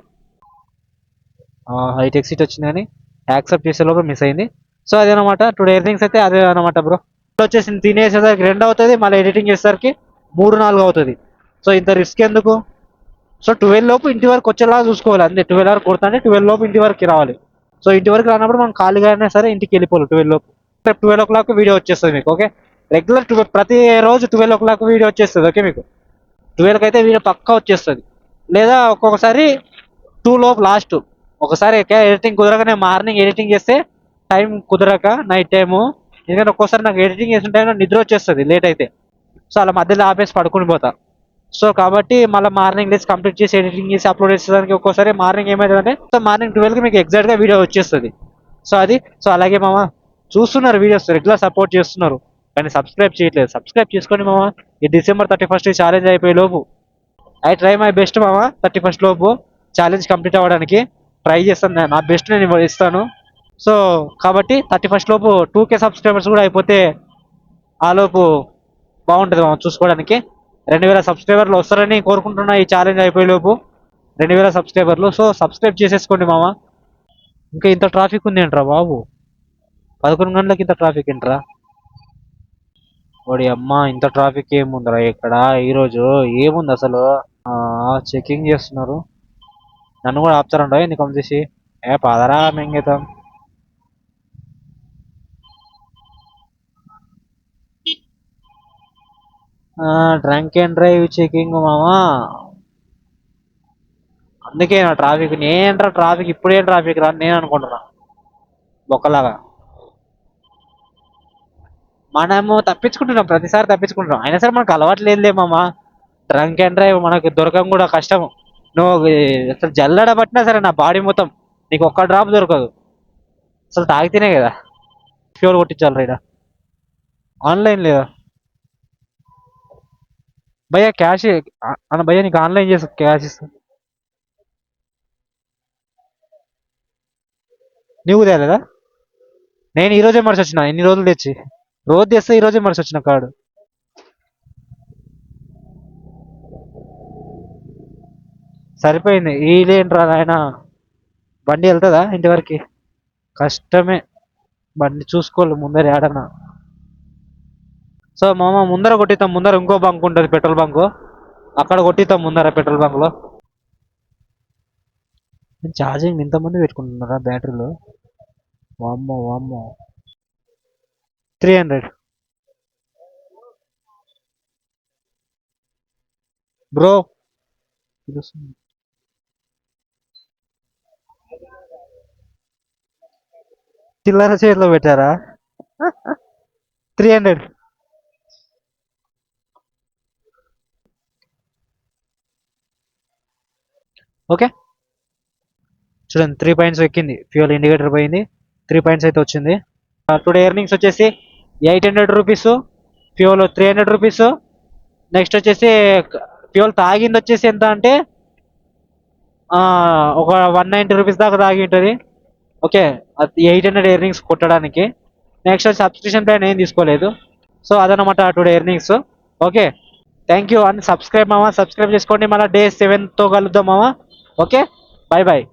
హైటెక్ సీట్ వచ్చింది కానీ యాక్సెప్ట్ చేసే లోపల మిస్ అయింది. సో అదేనమాట 2 ఎర్నింగ్స్ అయితే అదే అనమాట బ్రో. వచ్చేసి తినేసేసరికి 2 అవుతుంది. మళ్ళీ ఎడిటింగ్ చేసేసరికి 3-4 అవుతుంది. సో ఇంత రిస్క్ ఎందుకు? సో 12 లోపు ఇంటి వరకు వచ్చేలా చూసుకోవాలి. అంతే 12 వరకు కొడుతుంటే 12 లోపు ఇంటి వరకు రావాలి. సో ఇంటి వరకు రానప్పుడు మనం ఖాళీగా అయినా సరే ఇంటికి వెళ్ళిపోవాలి 12 లోపు. 12 o'clock వీడియో వచ్చేస్తుంది మీకు. ఓకే రెగ్యులర్ ప్రతి రోజు 12 o'clock వీడియో వచ్చేస్తుంది. ఓకే మీకు 12కి అయితే వీడియో పక్కా వచ్చేస్తుంది. లేదా ఒక్కొక్కసారి 2 లోపు లాస్ట్. ఒకసారి ఎడిటింగ్ కుదరగానే మార్నింగ్ ఎడిటింగ్ చేస్తే టైం కుదరక నైట్ టైము. ఎందుకంటే ఒక్కోసారి నాకు ఎడిటింగ్ చేసిన టైంలో నిద్ర వచ్చేస్తుంది లేట్ అయితే. సో అలా మధ్యలో ఆపేసి పడుకుని పోతా. సో కాబట్టి మళ్ళీ మార్నింగ్ డేస్ కంప్లీట్ చేసి ఎడిటింగ్ చేసి అప్లోడ్ చేసేదానికి ఒక్కోసారి మార్నింగ్ ఏమవుతుందంటే సో మార్నింగ్ 12కి మీకు ఎగ్జాక్ట్గా వీడియో వచ్చేస్తుంది. సో అది సో అలాగే మామ చూస్తున్నారు వీడియోస్ రెగ్యులర్ సపోర్ట్ చేస్తున్నారు కానీ సబ్స్క్రైబ్ చేయట్లేదు. సబ్స్క్రైబ్ చేసుకోండి మామ. ఈ December 31st ఛాలెంజ్ అయిపోయే లోపు ఐ ట్రై మై బెస్ట్ మామ. 31st లోపు ఛాలెంజ్ కంప్లీట్ అవ్వడానికి ట్రై చేస్తాను. నా బెస్ట్ నేను ఇస్తాను. సో కాబట్టి 31st లోపు 2K సబ్స్క్రైబర్స్ కూడా అయిపోతే ఆ లోపు బాగుంటుంది మామ చూసుకోవడానికి. 2000 సబ్స్క్రైబర్లు వస్తారని కోరుకుంటున్నా ఈ ఛాలెంజ్ అయిపోయే లోపు. 2000 సబ్స్క్రైబర్లు. సో సబ్స్క్రైబ్ చేసేసుకోండి మామ. ఇంకా ఇంత ట్రాఫిక్ ఉంది ఏంట్రా బాబు, 11 గంటలకి ఇంత ట్రాఫిక్ ఏంట్రా వాడి అమ్మ. ఇంత ట్రాఫిక్ ఏముందిరా ఇక్కడ ఈరోజు, ఏముంది అసలు? చెకింగ్ చేస్తున్నారు. నన్ను కూడా ఆపుతారంట నీకు చేసి. పదరా మెంగేతాం. డ్రంక్ అండ్ డ్రైవ్ చెకింగ్ మామా. అందుకే నా ట్రాఫిక్. నేనేంట్రా ట్రాఫిక్ ఇప్పుడేం ట్రాఫిక్ రా నేను అనుకుంటున్నా బొక్కలాగా. మనము తప్పించుకుంటున్నాం, ప్రతిసారి తప్పించుకుంటున్నాం. అయినా సరే మనకు అలవాటు లేదులే మామ. డ్రంక్ అండ్ డ్రైవ్ మనకి దొరకడం కూడా కష్టం. నువ్వు అసలు జల్లడ పట్టినా సరే నా బాడీ మొత్తం నీకు ఒక్క డ్రాప్ దొరకదు. అసలు తాగితేనే కదా ఫ్యూల్ కొట్టించాలి రైడా. ఆన్లైన్ లేదా భయ్యా? క్యాష్ అన్న భయ్యా, నీకు ఆన్లైన్ చేస్తా, క్యాష్ ఇస్తా. నీకు తేలేదా? నేను ఈరోజే మర్చి వచ్చిన, ఎన్ని రోజులు తెచ్చి రోజు తెస్తే ఈరోజే మర్చి వచ్చిన కార్డు. సరిపోయింది. ఈలేంట్రా ఆయన బండి వెళ్తుందా ఇంటి వరకు? కష్టమే. బండి చూసుకోవాలి ముందర ఏడన్నా. సో మామ ముందర కొట్టిస్తాం. ముందర ఇంకో బంక్ ఉంటుంది పెట్రోల్ బంక్, అక్కడ కొట్టిస్తాం ముందర పెట్రోల్ బంక్ లో. ఛార్జింగ్ ఇంతమంది పెట్టుకుంటున్నారా బ్యాటరీలు? వామ్మో వామ్మో. 300 బ్రో. చిల్లర చేతిలో పెట్టారా? 300. ఓకే చూడండి 3 పాయింట్స్ ఎక్కింది. ఫ్యూయల్ ఇండికేటర్ పోయింది, 3 పాయింట్స్ అయితే వచ్చింది. టుడే ఎర్నింగ్స్ వచ్చేసి 800 రూపీస్, ఫ్యూయల్ 300 రూపీస్. నెక్స్ట్ వచ్చేసి ఫ్యూయల్ తాగింది వచ్చేసి ఎంత అంటే ఒక 190 రూపీస్ దాకా తాగి ఉంటుంది. ఓకే, 800 ఎర్నింగ్స్ కొట్టడానికి. నెక్స్ట్ సబ్స్క్రిప్షన్ ప్లాన్ ఏం తీసుకోలేదు. సో అదనమాట today earnings. Okay thank you. And subscribe మామ, సబ్స్క్రైబ్ చేసుకోండి. మళ్ళీ Day 7తో కలుద్దాం మామ. Okay bye bye.